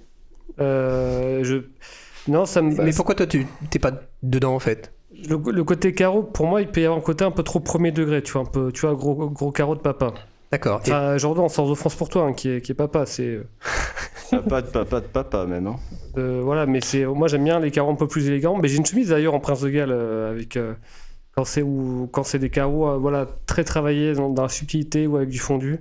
Non, ça me. Mais pourquoi toi, t'es pas dedans, en fait? Le côté carreau, pour moi, il peut y avoir un côté un peu trop premier degré, tu vois, un peu, tu vois, gros carreau de papa. D'accord. Enfin, Jordan, sans offense pour toi, hein, qui est papa, c'est. Pas de papa même. Hein. Voilà, mais moi j'aime bien les carreaux un peu plus élégants. Mais j'ai une chemise d'ailleurs en Prince de Galles avec quand c'est des carreaux voilà très travaillés dans la subtilité ou avec du fondu.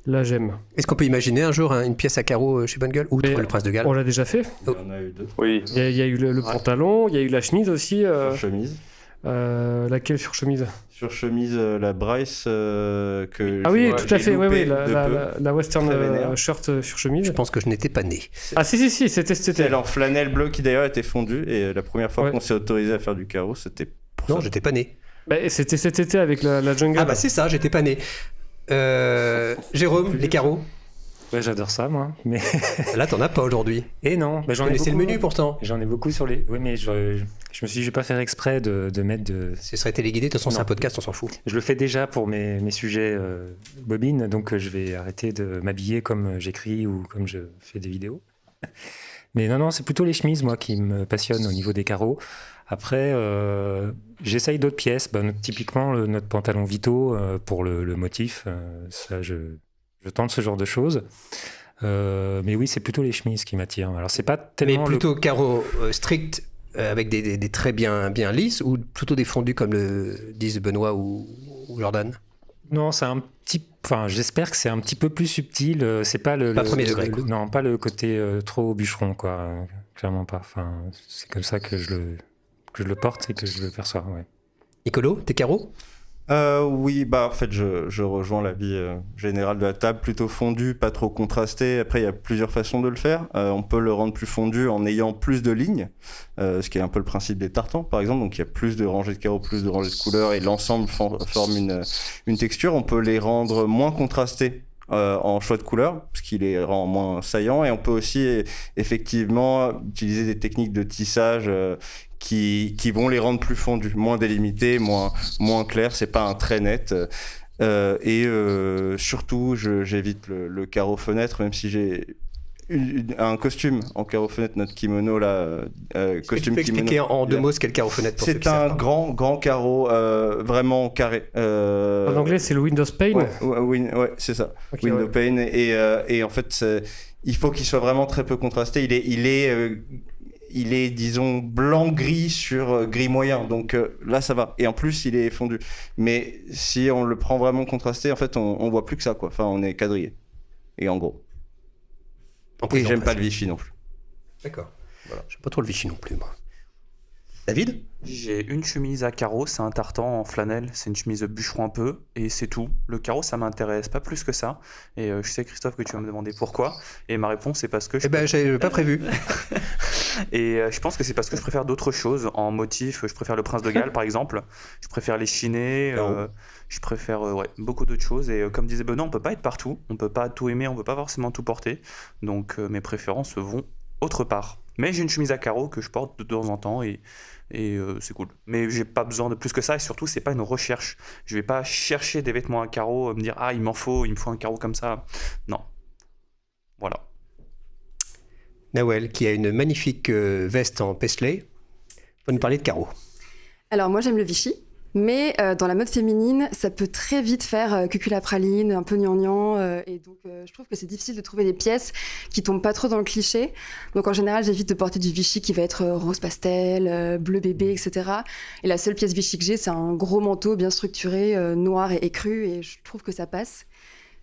Là j'aime. Est-ce qu'on peut imaginer un jour une pièce à carreaux chez Bonne Gueule, outre le Prince de Galles? On l'a déjà fait. Il y en a eu deux. Oui. Il y a eu le pantalon, il y a eu la chemise aussi. Chemise. Laquelle sur chemise? Sur chemise, la Bryce que. Ah oui, tout à fait, oui, la la western shirt sur chemise. Je pense que je n'étais pas né. Ah si, c'était. Elle en flanelle bleue qui d'ailleurs était fondue, et la première fois qu'on s'est autorisé à faire du carreau, c'était pour Non, ça. j'étais pas né. Bah, c'était cet été avec la jungle. Ah bah c'est ça, j'étais pas né. Jérôme, les carreaux? Ouais, j'adore ça, moi. Mais Là, t'en as pas aujourd'hui. et non, J'en ai le menu pourtant. J'en ai beaucoup sur les. Oui, mais je me suis dit, je vais pas faire exprès de mettre de. Ce serait téléguidé, de toute façon, c'est Non. un podcast, on s'en fout. Je le fais déjà pour mes sujets bobines, donc je vais arrêter de m'habiller comme j'écris ou comme je fais des vidéos. Mais non, c'est plutôt les chemises, moi, qui me passionnent au niveau des carreaux. Après, j'essaye d'autres pièces. Typiquement, notre pantalon Vito pour le motif. Ça, je tente ce genre de choses. Mais oui, c'est plutôt les chemises qui m'attirent. Alors, c'est pas Mais tellement plutôt carreaux stricts avec des traits bien lisses, ou plutôt des fondus comme le disent Benoît ou Jordan? Non, c'est un petit. Enfin, j'espère que c'est un petit peu plus subtil. C'est pas Pas premier degré, quoi. Non, pas le côté trop bûcheron, quoi. Clairement pas. Enfin, c'est comme ça que je le porte et que je le perçois. Ouais. Nicolo, tes carreaux? Oui, en fait, je rejoins l'avis général de la table, plutôt fondu, pas trop contrasté. Après, il y a plusieurs façons de le faire. On peut le rendre plus fondu en ayant plus de lignes, ce qui est un peu le principe des tartans, par exemple. Donc, il y a plus de rangées de carreaux, plus de rangées de couleurs, et l'ensemble forme une texture. On peut les rendre moins contrastés en choix de couleurs, ce qui les rend moins saillants. Et on peut aussi, effectivement, utiliser des techniques de tissage qui vont les rendre plus fondus, moins délimités, moins clairs, c'est pas un trait net. Surtout, j'évite le carreau fenêtre, même si j'ai un costume en carreau-fenêtre, notre kimono là. Costume tu peux expliquer en 2 mots ce qu'est le carreau-fenêtre pour ceux qui C'est un savent pas. grand carreau, vraiment carré. En anglais, c'est le Windows Pane. Ouais, c'est ça. Ok, Window ouais. pane. Et en fait, il faut qu'il soit vraiment très peu contrasté. Il est, disons, blanc-gris sur gris moyen. Donc là, ça va. Et en plus, il est fondu. Mais si on le prend vraiment contrasté, en fait, on voit plus que ça, quoi. Enfin, on est quadrillé. Et en gros. Et j'aime pas le Vichy non plus. D'accord. Voilà. J'aime pas trop le Vichy non plus, moi. David ? J'ai une chemise à carreaux, c'est un tartan en flanelle, c'est une chemise bûcheron un peu, et c'est tout. Le carreau, ça m'intéresse pas plus que ça. Et je sais, Christophe, que tu vas me demander pourquoi. Et ma réponse, c'est parce que j'avais pas prévu. Et je pense que c'est parce que je préfère d'autres choses. En motif, je préfère le Prince de Galles, par exemple. Je préfère les chinés. Je préfère beaucoup d'autres choses. Et comme disait Benoît, on peut pas être partout. On peut pas tout aimer, on peut pas forcément tout porter. Donc mes préférences vont autre part. Mais j'ai une chemise à carreaux que je porte de temps en temps et c'est cool. Mais j'ai pas besoin de plus que ça. Et surtout, c'est pas une recherche. Je vais pas chercher des vêtements à carreaux, me dire « Ah, il me faut un carreau comme ça. » Non. Voilà. Nawel, qui a une magnifique veste en Paisley, va nous parler de carreaux. Alors moi j'aime le Vichy, mais dans la mode féminine, ça peut très vite faire cuculapraline, un peu gnangnan, et donc je trouve que c'est difficile de trouver des pièces qui tombent pas trop dans le cliché. Donc en général, j'évite de porter du Vichy qui va être rose pastel, bleu bébé, etc. Et la seule pièce Vichy que j'ai, c'est un gros manteau bien structuré, noir et écru, et je trouve que ça passe.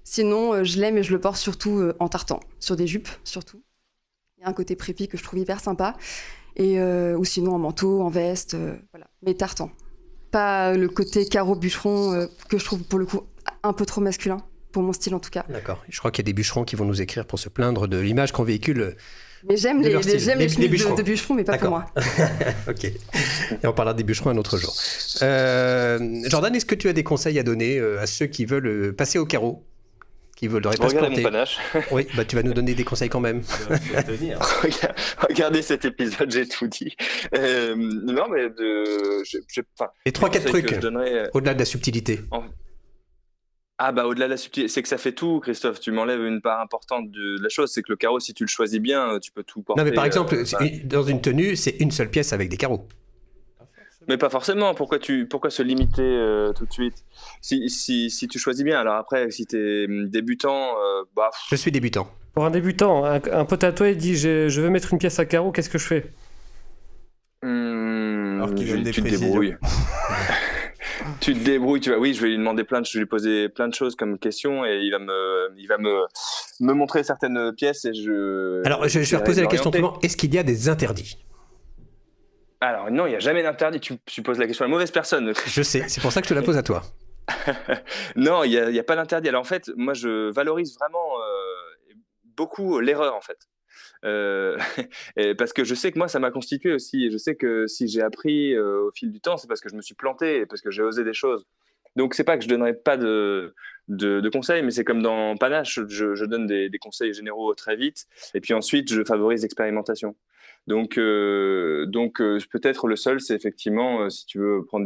Sinon, je l'aime et je le porte surtout en tartan, sur des jupes surtout. Il y a un côté prépi que je trouve hyper sympa. Ou sinon en manteau, en veste, voilà. Mais tartan. Pas le côté carreau bûcheron que je trouve pour le coup un peu trop masculin, pour mon style en tout cas. D'accord. Je crois qu'il y a des bûcherons qui vont nous écrire pour se plaindre de l'image qu'on véhicule. Mais j'aime les chemises bûcherons. de bûcherons, mais pas pour moi. Ok. Et on parlera des bûcherons un autre jour. Jordan, est-ce que tu as des conseils à donner à ceux qui veulent passer au carreau, qui voudraient pas se Regardez planter? mon panache. Oui, bah tu vas nous donner des conseils quand même. Regardez cet épisode, j'ai tout dit. Non, mais les 3-4 trucs, donnerais, au-delà de la subtilité. Ah bah au-delà de la subtilité, c'est que ça fait tout, Christophe. Tu m'enlèves une part importante de la chose, c'est que le carreau, si tu le choisis bien, tu peux tout porter. Non mais par exemple, dans une tenue, c'est une seule pièce avec des carreaux. Mais pas forcément. Pourquoi se limiter tout de suite si tu choisis bien. Alors après, si t'es débutant, Je suis débutant. Pour un débutant, un pote à toi, il dit je veux mettre une pièce à carreaux, qu'est-ce que je fais? Alors qu'il donne des tu te précisions. débrouilles. Tu te débrouilles. Oui, je vais lui demander je vais lui poser plein de choses comme questions et il va me montrer certaines pièces et Alors je vais reposer la question autrement. Est-ce qu'il y a des interdits? Alors non, il n'y a jamais d'interdit. Tu poses la question à la mauvaise personne. Je sais, c'est pour ça que je te la pose à toi. Non, il y a pas d'interdit. Alors en fait, moi je valorise vraiment beaucoup l'erreur en fait. Parce que je sais que moi ça m'a constitué aussi et je sais que si j'ai appris au fil du temps, c'est parce que je me suis planté et parce que j'ai osé des choses. Donc c'est pas que je donnerai pas de conseils, mais c'est comme dans Panache, je donne des conseils généraux très vite et puis ensuite je favorise l'expérimentation. Donc peut-être le seul, c'est effectivement si tu veux prendre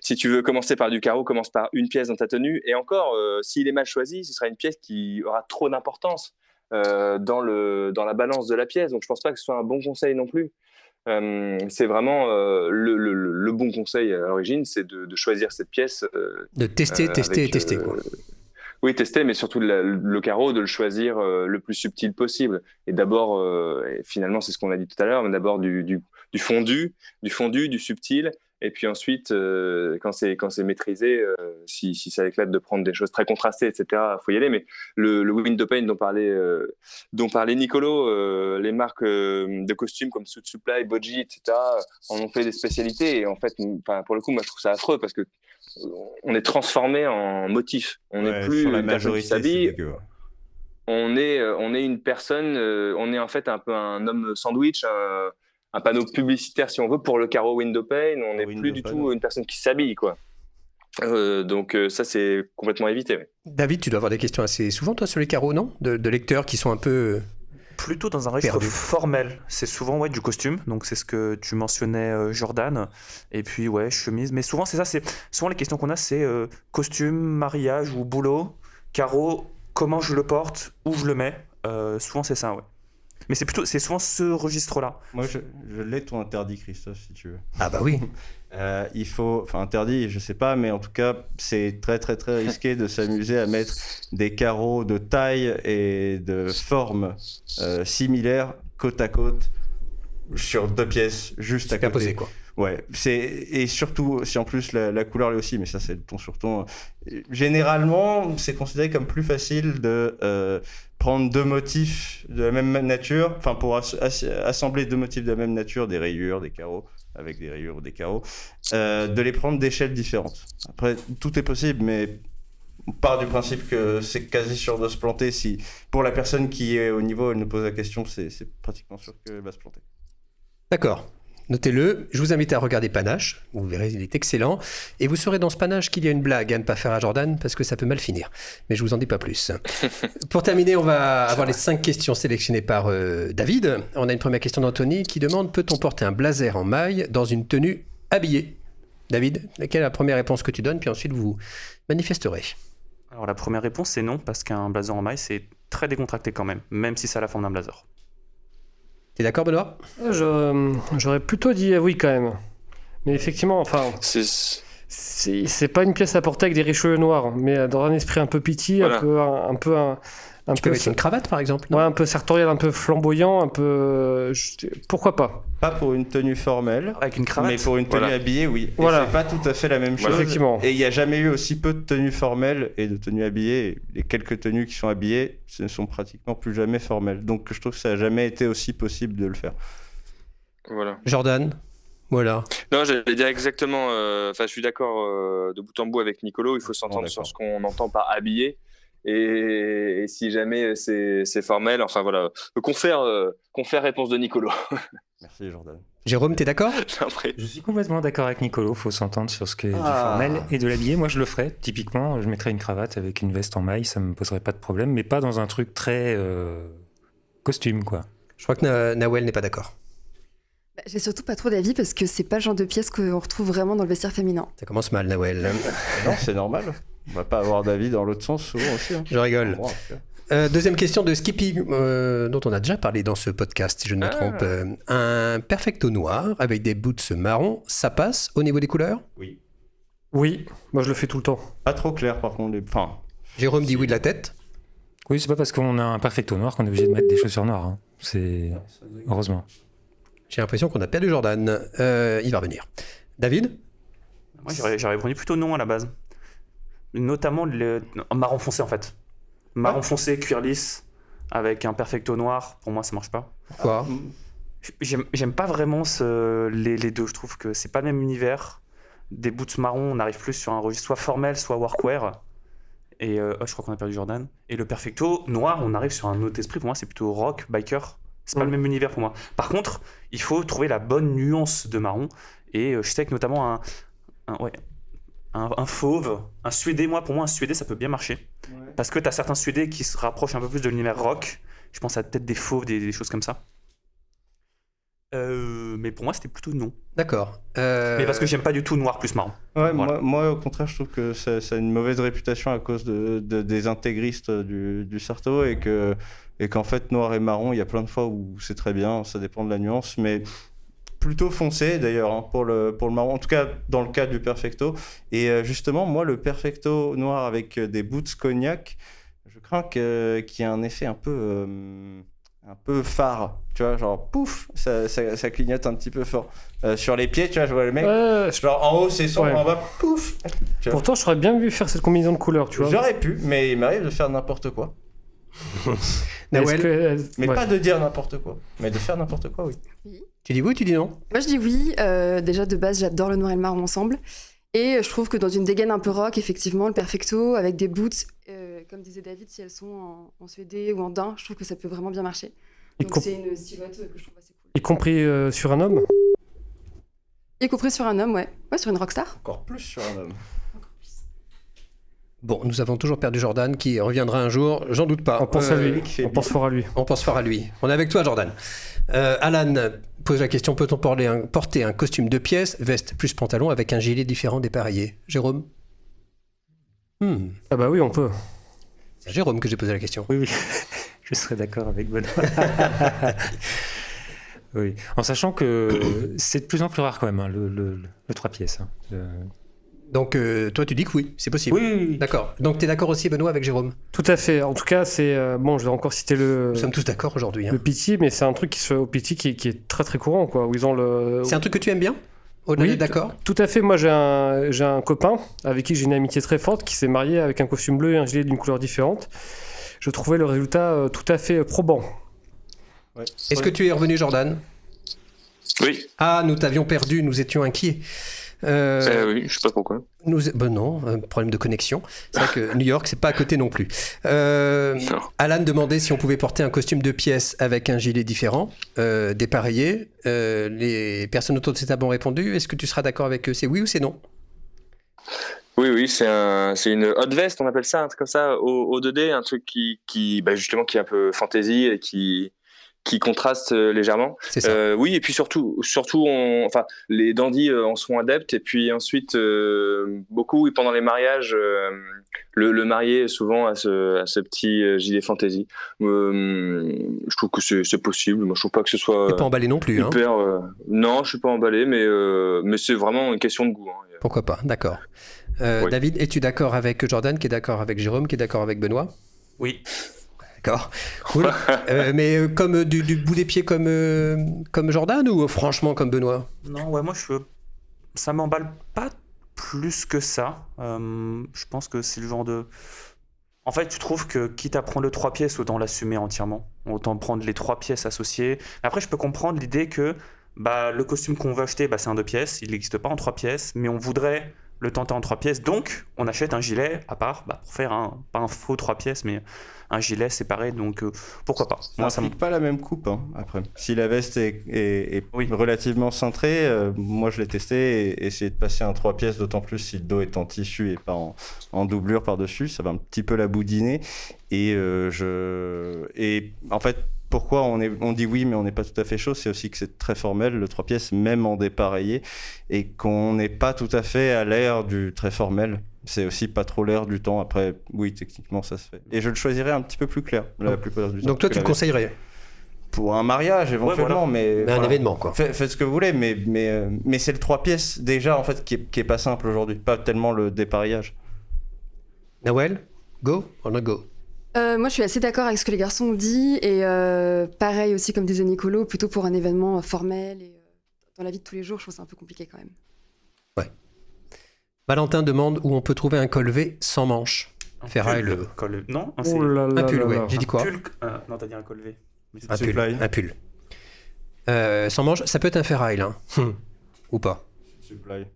si tu veux commencer par du carreau, commence par une pièce dans ta tenue. Et encore, s'il est mal choisi, ce sera une pièce qui aura trop d'importance dans la balance de la pièce. Donc je pense pas que ce soit un bon conseil non plus. C'est vraiment le bon conseil à l'origine, c'est de choisir cette pièce. De tester quoi. Oui, tester, mais surtout le carreau, de le choisir le plus subtil possible. Et d'abord, et finalement, c'est ce qu'on a dit tout à l'heure, mais d'abord du fondu, du subtil. Et puis ensuite, quand c'est maîtrisé, si ça éclate de prendre des choses très contrastées, etc., il faut y aller. Mais le window pane dont parlait Nicolo, les marques de costumes comme Suit Supply, Boji, etc., en ont fait des spécialités. Et en fait, pour le coup, moi, je trouve ça affreux parce que on est transformé en motif. On n'est plus la une personne qui s'habille. On est une personne. On est en fait un peu un homme sandwich, un panneau publicitaire si on veut pour le carreau window pane. On n'est plus du tout une personne qui s'habille, quoi. Donc ça c'est complètement évité. Ouais. David, tu dois avoir des questions assez souvent toi sur les carreaux, non, de lecteurs qui sont un peu plutôt dans un registre formel. C'est souvent du costume, donc c'est ce que tu mentionnais, Jordan. Et puis chemise. Mais souvent c'est ça, c'est souvent les questions qu'on a, c'est costume, mariage ou boulot, carreau, comment je le porte, où je le mets. Souvent c'est ça, ouais. Mais c'est souvent ce registre-là. Moi, je l'ai ton interdit, Christophe, si tu veux. Ah bah oui. Il faut, enfin interdit, je sais pas, mais en tout cas, c'est très très très risqué de s'amuser à mettre des carreaux de taille et de forme similaires côte à côte sur 2 pièces juste à C'est pas côté. posé, quoi. Ouais, et surtout si en plus la couleur l'est aussi, mais ça c'est le ton sur ton. Généralement, c'est considéré comme plus facile de prendre 2 motifs de la même nature, enfin pour assembler 2 motifs de la même nature, des rayures, des carreaux, avec des rayures ou des carreaux, de les prendre d'échelles différentes. Après, tout est possible, mais on part du principe que c'est quasi sûr de se planter. Si pour la personne qui est au niveau, elle nous pose la question, c'est pratiquement sûr qu'elle va se planter. D'accord. Notez-le. Je vous invite à regarder Panache. Vous verrez, il est excellent. Et vous saurez dans ce Panache qu'il y a une blague à ne pas faire à Jordan parce que ça peut mal finir. Mais je vous en dis pas plus. Pour terminer, on va avoir les 5 questions sélectionnées par David. On a une première question d'Anthony qui demande: peut-on porter un blazer en maille dans une tenue habillée? David, quelle est la première réponse que tu donnes? Puis ensuite, vous manifesterez. Alors la première réponse c'est non, parce qu'un blazer en maille c'est très décontracté quand même si ça a la forme d'un blazer. T'es d'accord, Benoît? J'aurais plutôt dit oui quand même. Mais effectivement, enfin, c'est pas une pièce à porter avec des cheveux noirs, mais dans un esprit un peu pitty, Voilà. un peu Tu peux mettre une cravate, par exemple, non? ouais, un peu sartorial, un peu flamboyant, un peu. Pourquoi pas? Pas pour une tenue formelle, Avec une cravate. mais pour une tenue Voilà. habillée, oui. Et Voilà. c'est pas tout à fait la même chose. Voilà. Effectivement. Et il n'y a jamais eu aussi peu de tenues formelles et de tenues habillées. Les quelques tenues qui sont habillées, ce ne sont pratiquement plus jamais formelles. Donc je trouve que ça n'a jamais été aussi possible de le faire. Voilà. Jordan, voilà. Non, j'allais dire exactement. Enfin, je suis d'accord de bout en bout avec Nicolo. Il faut s'entendre d'accord. sur ce qu'on entend par habillé. Et si jamais c'est formel, enfin voilà. Confère réponse de Nicolo. Merci Jordan. Jérôme, t'es d'accord? Après. Je suis complètement d'accord avec Nicolo, faut s'entendre sur ce qui est du Ah. formel et de l'habillé. Moi je le ferais, typiquement, je mettrais une cravate avec une veste en maille, ça me poserait pas de problème, mais pas dans un truc très costume, quoi. Je crois que Nawel n'est pas d'accord. Bah, j'ai surtout pas trop d'avis parce que c'est pas le genre de pièce qu'on retrouve vraiment dans le vestiaire féminin. Ça commence mal, Nawel. Non, c'est normal. On va pas avoir d'avis dans l'autre sens souvent aussi. Hein. Je rigole. Bon, en tout cas. Deuxième question de Skippy, dont on a déjà parlé dans ce podcast, si je ne me trompe. Un perfecto noir avec des boots marron, ça passe au niveau des couleurs? Oui. Oui, moi je le fais tout le temps. Pas trop clair par contre. Enfin, Jérôme dit oui de la tête. Oui, c'est pas parce qu'on a un perfecto noir qu'on est obligé de mettre des chaussures noires. Hein. C'est heureusement. J'ai l'impression qu'on a perdu Jordan. Il va revenir. David? Moi j'aurais répondu plutôt non à la base. Notamment le marron foncé en fait. Marron foncé, cuir lisse, avec un perfecto noir, pour moi ça marche pas. Pourquoi? J'aime pas vraiment les deux, je trouve que c'est pas le même univers. Des boots marron, on arrive plus sur un registre soit formel, soit workwear. Et je crois qu'on a perdu Jordan. Et le perfecto noir, on arrive sur un autre esprit, pour moi c'est plutôt rock, biker. C'est pas le même univers pour moi. Par contre, il faut trouver la bonne nuance de marron. Et je sais que notamment un fauve, un suédé, pour moi un suédé ça peut bien marcher. Ouais. Parce que t'as certains suédés qui se rapprochent un peu plus de l'univers rock. Je pense à peut-être des fauves, des choses comme ça. Mais pour moi c'était plutôt non. D'accord. Mais parce que j'aime pas du tout noir plus marron. Ouais, Voilà. moi au contraire je trouve que ça a une mauvaise réputation à cause des intégristes du Sarto et qu'en fait noir et marron il y a plein de fois où c'est très bien, ça dépend de la nuance, mais plutôt foncé d'ailleurs hein, pour le marron, en tout cas dans le cas du perfecto. Et justement moi le perfecto noir avec des boots cognac, je crains qu'il y ait un effet un peu phare, tu vois, genre pouf, ça clignote un petit peu fort. Sur les pieds, tu vois, je vois le mec, genre en haut c'est sombre, ouais. en bas pouf. Pourtant, j'aurais bien vu faire cette combinaison de couleurs, tu vois. J'aurais pu, mais il m'arrive de faire n'importe quoi. Nawel, Mais ouais. pas de dire n'importe quoi, mais de faire n'importe quoi, oui. tu dis oui ou tu dis non? Moi je dis oui, déjà de base j'adore le noir et le marron ensemble. Et je trouve que dans une dégaine un peu rock, effectivement, le perfecto avec des boots, comme disait David, si elles sont en suédé ou en daim, je trouve que ça peut vraiment bien marcher. Donc c'est une silhouette que je trouve assez cool. Y compris sur un homme? Y compris sur un homme, ouais. Ouais, sur une rockstar. Encore plus sur un homme. Bon, nous avons toujours perdu Jordan qui reviendra un jour, j'en doute pas. On pense à lui, qui fait on pense fort à lui. On pense fort à lui. On est avec toi, Jordan. Alan pose la question, peut-on porter un costume de pièces, veste plus pantalon, avec un gilet différent dépareillé? Jérôme? Ah bah oui, on peut. C'est à Jérôme que j'ai posé la question. Oui. Je serais d'accord avec Benoît. Oui, en sachant que c'est de plus en plus rare quand même, hein, le 3 pièces. Hein. Donc, toi, tu dis que oui, c'est possible. Oui. D'accord. Donc, tu es d'accord aussi, Benoît, avec Jérôme? Tout à fait. En tout cas, c'est bon. Je vais encore citer Nous sommes tous d'accord aujourd'hui. le PT, mais c'est un truc qui se fait au PT qui est très très courant, quoi. Où ils ont le. C'est un truc que tu aimes bien? Au-delà Oui, d'accord. Tout à fait. Moi, j'ai un copain avec qui j'ai une amitié très forte qui s'est marié avec un costume bleu et un gilet d'une couleur différente. Je trouvais le résultat tout à fait probant. Ouais. Est-ce que tu es revenu, Jordan? Oui. Ah, nous t'avions perdu, nous étions inquiets. Oui, je sais pas pourquoi. Ben non, un problème de connexion. C'est vrai que New York, c'est pas à côté non plus. Non. Alan demandait si on pouvait porter un costume de pièces avec un gilet différent, dépareillé. Les personnes autour de cette table ont répondu. Est-ce que tu seras d'accord avec eux? C'est oui ou c'est non? Oui, c'est une hot vest, on appelle ça, un truc comme ça, au 2D, un truc qui justement qui est un peu fantasy et qui contraste légèrement. C'est ça. Oui, et puis surtout, les dandys en sont adeptes, et puis ensuite, beaucoup, pendant les mariages, le marié souvent a ce petit gilet fantasy. Je trouve que c'est possible. Moi, je trouve pas que ce soit T'es pas emballé non plus, hein? hyper. Non, je suis pas emballé, mais c'est vraiment une question de goût. Hein. Pourquoi pas, d'accord. Oui. David, es-tu d'accord avec Jordan, qui est d'accord avec Jérôme, qui est d'accord avec Benoît? Oui. D'accord. Cool. Mais comme du bout des pieds comme Jordan, ou franchement comme Benoît? Non, ouais, moi, ça m'emballe pas plus que ça. Je pense que c'est le genre de... En fait, tu trouves que quitte à prendre le 3 pièces, autant l'assumer entièrement. Autant prendre les 3 pièces associées. Après, je peux comprendre l'idée que le costume qu'on veut acheter, c'est un 2 pièces. Il n'existe pas en 3 pièces, mais on voudrait le tenter en 3 pièces. Donc, on achète un gilet à part pour faire pas un faux 3 pièces, mais un gilet séparé. Donc, pourquoi pas. Moi, ça n'implique pas la même coupe, hein, après. Si la veste est relativement cintrée, moi je l'ai testé et essayer de passer un 3 pièces, d'autant plus si le dos est en tissu et pas en doublure par-dessus, ça va un petit peu la boudiner. Et en fait, pourquoi on dit oui mais on n'est pas tout à fait chaud, c'est aussi que c'est très formel le 3 pièces, même en dépareillé, et qu'on n'est pas tout à fait à l'ère du très formel. C'est aussi pas trop l'air du temps. Après, oui, techniquement, ça se fait. Et je le choisirais un petit peu plus clair, la plupart du temps. Donc toi, tu le conseillerais? Pour un mariage, éventuellement, mais un événement, quoi. Faites ce que vous voulez, mais c'est le 3 pièces, déjà, en fait, qui est pas simple aujourd'hui. Pas tellement le dépareillage. Nawel, go or not go? Moi, je suis assez d'accord avec ce que les garçons ont dit, et pareil aussi comme disait Nicolo, plutôt pour un événement formel, et dans la vie de tous les jours, je trouve ça un peu compliqué quand même. Ouais. Valentin demande où on peut trouver un col V sans manches. Ferraille le... Non, un pull, ouais. J'ai dit quoi? Non, t'as dit un col V. Un pull. Sans manches, ça peut être un ferraille, là. Ou pas? Supply.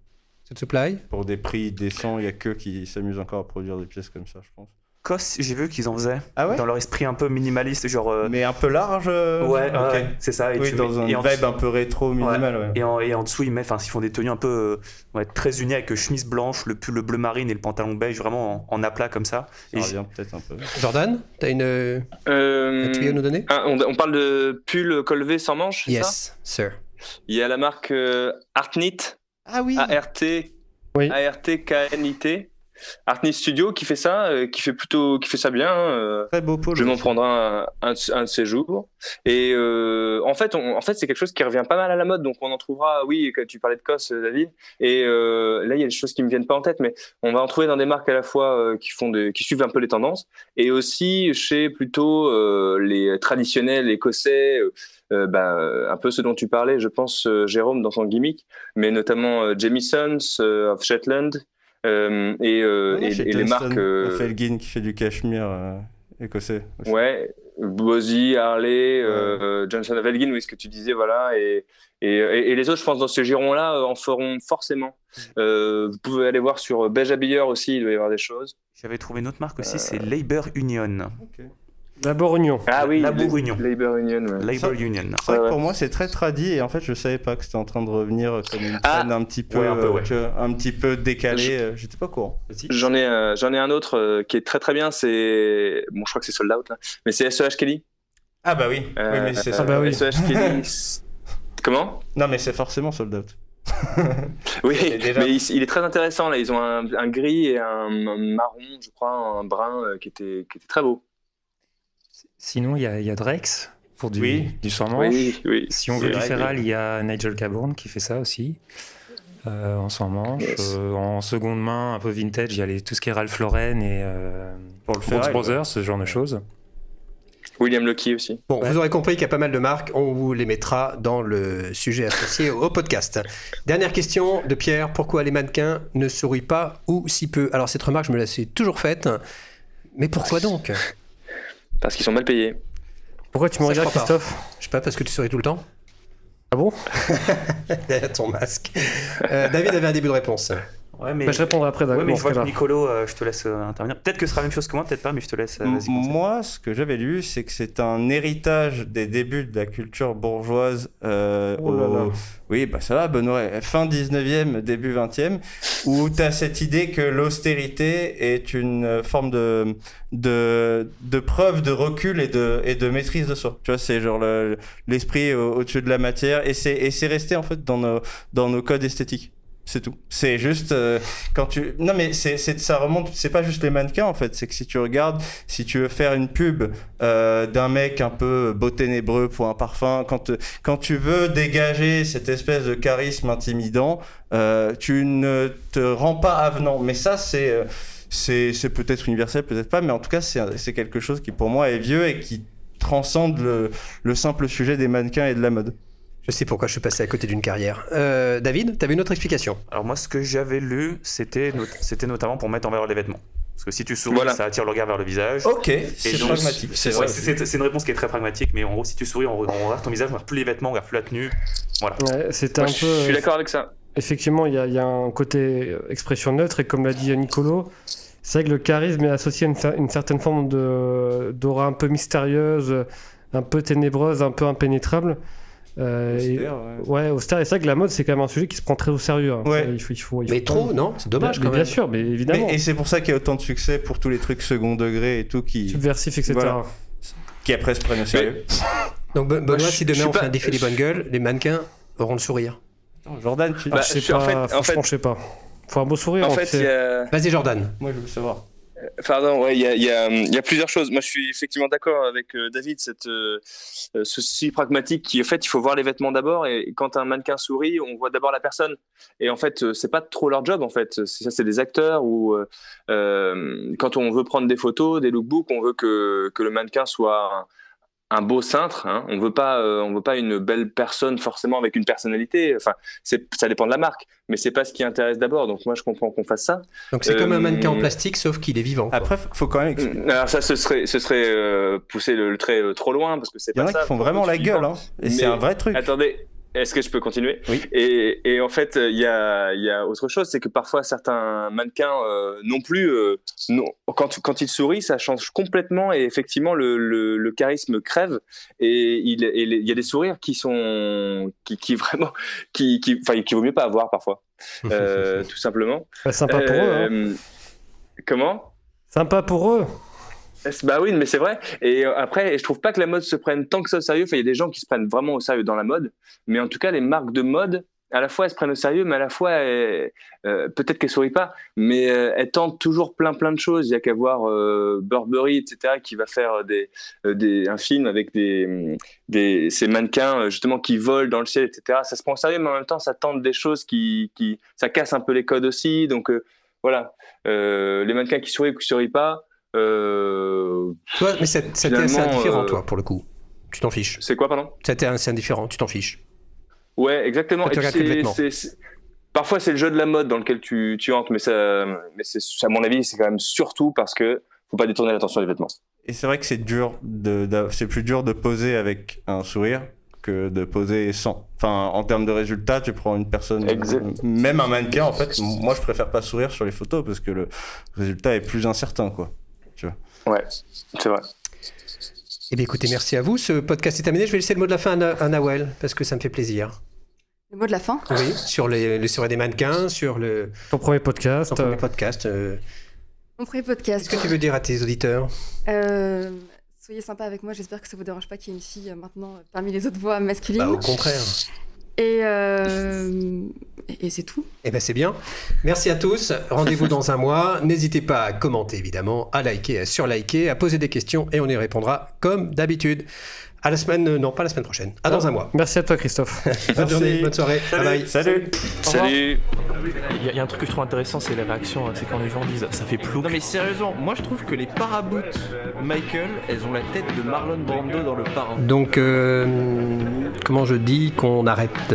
C'est de supply? Pour des prix décents, il n'y a que qui s'amusent encore à produire des pièces comme ça, je pense. Cos, j'ai vu qu'ils en faisaient. Ah ouais? Dans leur esprit un peu minimaliste, genre. Mais un peu large. Ouais, ok. ouais, c'est ça. Et oui, dans un vibe un peu rétro minimal. Ouais. Et en dessous, ils font des tenues un peu très unies avec chemise blanche, le pull bleu marine et le pantalon beige, vraiment en aplat comme ça. Ça revient peut-être un peu. Jordan, t'as un tuyau à nous donner? On parle de pull col V sans manches, c'est ça? Yes, sir. Il y a la marque Artnit. Ah oui. ARTKNIT. Artnit Studio qui fait ça, qui fait ça bien. Très beau polo. Je vais m'en prendre un de ces jours. Et en fait, c'est quelque chose qui revient pas mal à la mode, donc on en trouvera. Oui, tu parlais de Cos, David. Et là, il y a des choses qui me viennent pas en tête, mais on va en trouver dans des marques à la fois qui suivent un peu les tendances, et aussi chez plutôt les traditionnels écossais. Un peu ce dont tu parlais, je pense, Jérôme, dans son gimmick, mais notamment Jamison's of Shetland. Et les marques Felgin qui fait du cachemire écossais aussi. Ouais, Bozy, Harley, Johnson of Elgin, oui, ce que tu disais, voilà, et les autres, je pense, dans ce giron-là en feront forcément. Vous pouvez aller voir sur Beige Habilleur aussi, il doit y avoir des choses. J'avais trouvé une autre marque aussi, c'est Labor Union. Okay. Labor Union. Ah oui, Labor Union. Labor Union. Ouais. Labor Union. C'est vrai que pour moi c'est très tradi, et en fait je savais pas que c'était en train de revenir comme une traîne un petit peu, un petit peu décalée. J'étais pas au courant. J'en ai un autre qui est très très bien. C'est je crois que c'est sold out là, mais c'est SEH Kelly. Ah bah oui. Oui, mais c'est ça. SEH Kelly. Comment? Non mais c'est forcément sold out. Oui, mais il est très intéressant là. Ils ont un gris et un marron, je crois, un brun qui était très beau. Sinon, il y a Drex pour du sans-manche. Oui, Si on c'est veut du vrai, féral, il y a Nigel Cabourn qui fait ça aussi. En sans-manche. Yes. En seconde main, un peu vintage, il y a tout ce qui est Ralph Lauren et Pour le Brooks ferraille, Brothers, ce genre de choses. William Lucky aussi. Bon, vous aurez compris qu'il y a pas mal de marques. On vous les mettra dans le sujet associé au podcast. Dernière question de Pierre. Pourquoi les mannequins ne sourient pas ou si peu? Alors, cette remarque, je me la suis toujours faite. Mais pourquoi donc? Parce qu'ils sont mal payés. Pourquoi tu me Ça, je regardes, crois pas. Christophe? Je sais pas, parce que tu souris tout le temps? Ah bon? Derrière ton masque. David avait un début de réponse. Ouais, mais... Bah, je répondrai après. Ouais, mais dans je ce vois que cas-là. Nicolo, je te laisse intervenir. Peut-être que ce sera la même chose que moi, peut-être pas, mais je te laisse. Vas-y, continue. Moi, ce que j'avais lu, c'est que c'est un héritage des débuts de la culture bourgeoise. Oh là là. Oui, bah ça va, Benoît. Fin 19e, début 20e, où tu as cette idée que l'austérité est une forme de preuve de recul et de maîtrise de soi. Tu vois, c'est genre l'esprit au-dessus de la matière. Et c'est resté, en fait, dans nos codes esthétiques. C'est tout. C'est juste quand tu. Non, mais ça remonte. C'est pas juste les mannequins en fait. C'est que si tu regardes, si tu veux faire une pub d'un mec un peu beau ténébreux pour un parfum, quand tu veux dégager cette espèce de charisme intimidant, tu ne te rends pas avenant. Mais ça, c'est peut-être universel, peut-être pas. Mais en tout cas, c'est quelque chose qui pour moi est vieux et qui transcende le simple sujet des mannequins et de la mode. Je sais pourquoi je suis passé à côté d'une carrière. David, tu avais une autre explication? Alors moi, ce que j'avais lu, c'était notamment pour mettre en valeur les vêtements. Parce que si tu souris, Voilà. ça attire le regard vers le visage. Ok, Et c'est donc, pragmatique. C'est une réponse qui est très pragmatique, mais en gros, si tu souris, on regarde ton visage, on regarde plus les vêtements, on regarde plus la tenue. Voilà. Ouais, c'était Moi, un je peu. suis d'accord avec ça. Effectivement, il y a un côté expression neutre, et comme l'a dit Nicolo, c'est vrai que le charisme est associé à une certaine forme d'aura un peu mystérieuse, un peu ténébreuse, un peu impénétrable. Austère. Et c'est vrai que la mode, c'est quand même un sujet qui se prend très au sérieux. Hein. Ouais. Ça, il faut Mais trop, non? C'est dommage mais quand même. bien sûr, mais évidemment. Et c'est pour ça qu'il y a autant de succès pour tous les trucs second degré et tout Subversif, etc. Voilà. Qui après se prennent au sérieux. Donc Benoît, si je demain suis on fait pas- un défilé bonne gueule, les mannequins auront le sourire. Jordan, tu... Alors, je sais en pas, fait- en franchement, je sais pas. Faut un beau sourire. En hein, fait, tu sais. il y a... Vas-y Jordan. Moi je veux savoir. Pardon, ouais, il y a plusieurs choses. Moi, je suis effectivement d'accord avec David, ceci pragmatique qui, en fait, il faut voir les vêtements d'abord. Et quand un mannequin sourit, on voit d'abord la personne. Et en fait, c'est pas trop leur job. En fait, c'est des acteurs ou quand on veut prendre des photos, des lookbooks, on veut que le mannequin soit un beau cintre, hein. On veut pas une belle personne forcément avec une personnalité. Enfin, ça dépend de la marque, mais c'est pas ce qui intéresse d'abord. Donc moi, je comprends qu'on fasse ça. Donc c'est comme un mannequin en plastique, sauf qu'il est vivant. Quoi. Après, faut quand même expliquer. Alors ça, ce serait pousser le trait trop loin parce que c'est Il y en pas a ça. qui font vraiment la gueule, hein. Et c'est Mais un vrai truc. Attendez. Est-ce que je peux continuer? Oui. Et en fait, il y a autre chose, c'est que parfois certains mannequins non plus, quand ils sourient, ça change complètement et effectivement le charisme crève et il y a des sourires qui sont qui vraiment qui vaut mieux pas avoir parfois, tout simplement. Bah, sympa pour eux. Hein. Comment? Sympa pour eux. Bah oui, mais c'est vrai. Et après, je trouve pas que la mode se prenne tant que ça au sérieux. Enfin, il y a des gens qui se prennent vraiment au sérieux dans la mode, mais en tout cas, les marques de mode, à la fois elles se prennent au sérieux, mais à la fois peut-être qu'elles sourient pas, mais elles tentent toujours plein de choses. Il y a qu'à voir Burberry, etc., qui va faire un film avec ces mannequins justement qui volent dans le ciel, etc. Ça se prend au sérieux, mais en même temps, ça tente des choses ça casse un peu les codes aussi. Donc voilà, les mannequins qui sourient ou qui sourient pas. Toi, mais c'était assez indifférent, toi, pour le coup. Tu t'en fiches. C'est quoi, pardon? C'était assez indifférent, tu t'en fiches. Ouais, exactement. Quand tu regardes que le vêtement. Parfois, c'est le jeu de la mode dans lequel tu entres, mais à mon avis, c'est quand même surtout parce que faut pas détourner l'attention des vêtements. Et c'est vrai que c'est plus dur de poser avec un sourire que de poser sans. Enfin, en termes de résultats, tu prends une personne, même un mannequin, en fait, moi je préfère pas sourire sur les photos parce que le résultat est plus incertain, quoi. Tu vois. Ouais, c'est vrai. Eh bien écoutez, merci à vous. Ce podcast est terminé. Je vais laisser le mot de la fin à Nawel, parce que ça me fait plaisir. Le mot de la fin? Oui, sur les soirées des mannequins, sur Ton premier podcast. ton premier podcast. Mon premier podcast. Qu'est-ce que tu veux dire à tes auditeurs? Soyez sympa avec moi, j'espère que ça vous dérange pas qu'il y ait une fille maintenant parmi les autres voix masculines. Bah, au contraire. Et c'est tout. Eh ben c'est bien. Merci à tous. Rendez-vous dans un mois. N'hésitez pas à commenter évidemment, à liker, à surliker, à poser des questions et on y répondra comme d'habitude. À la semaine, non pas la semaine prochaine. À dans un mois. Merci à toi Christophe. Bonne journée, bonne soirée. Salut. Bye bye. Salut. Salut. Il y a un truc que je trouve intéressant, c'est les réactions. C'est quand les gens disent ça fait plouc. Non mais sérieusement, moi je trouve que les paraboots Michael, elles ont la tête de Marlon Brando dans Le Parrain. Donc, comment je dis qu'on arrête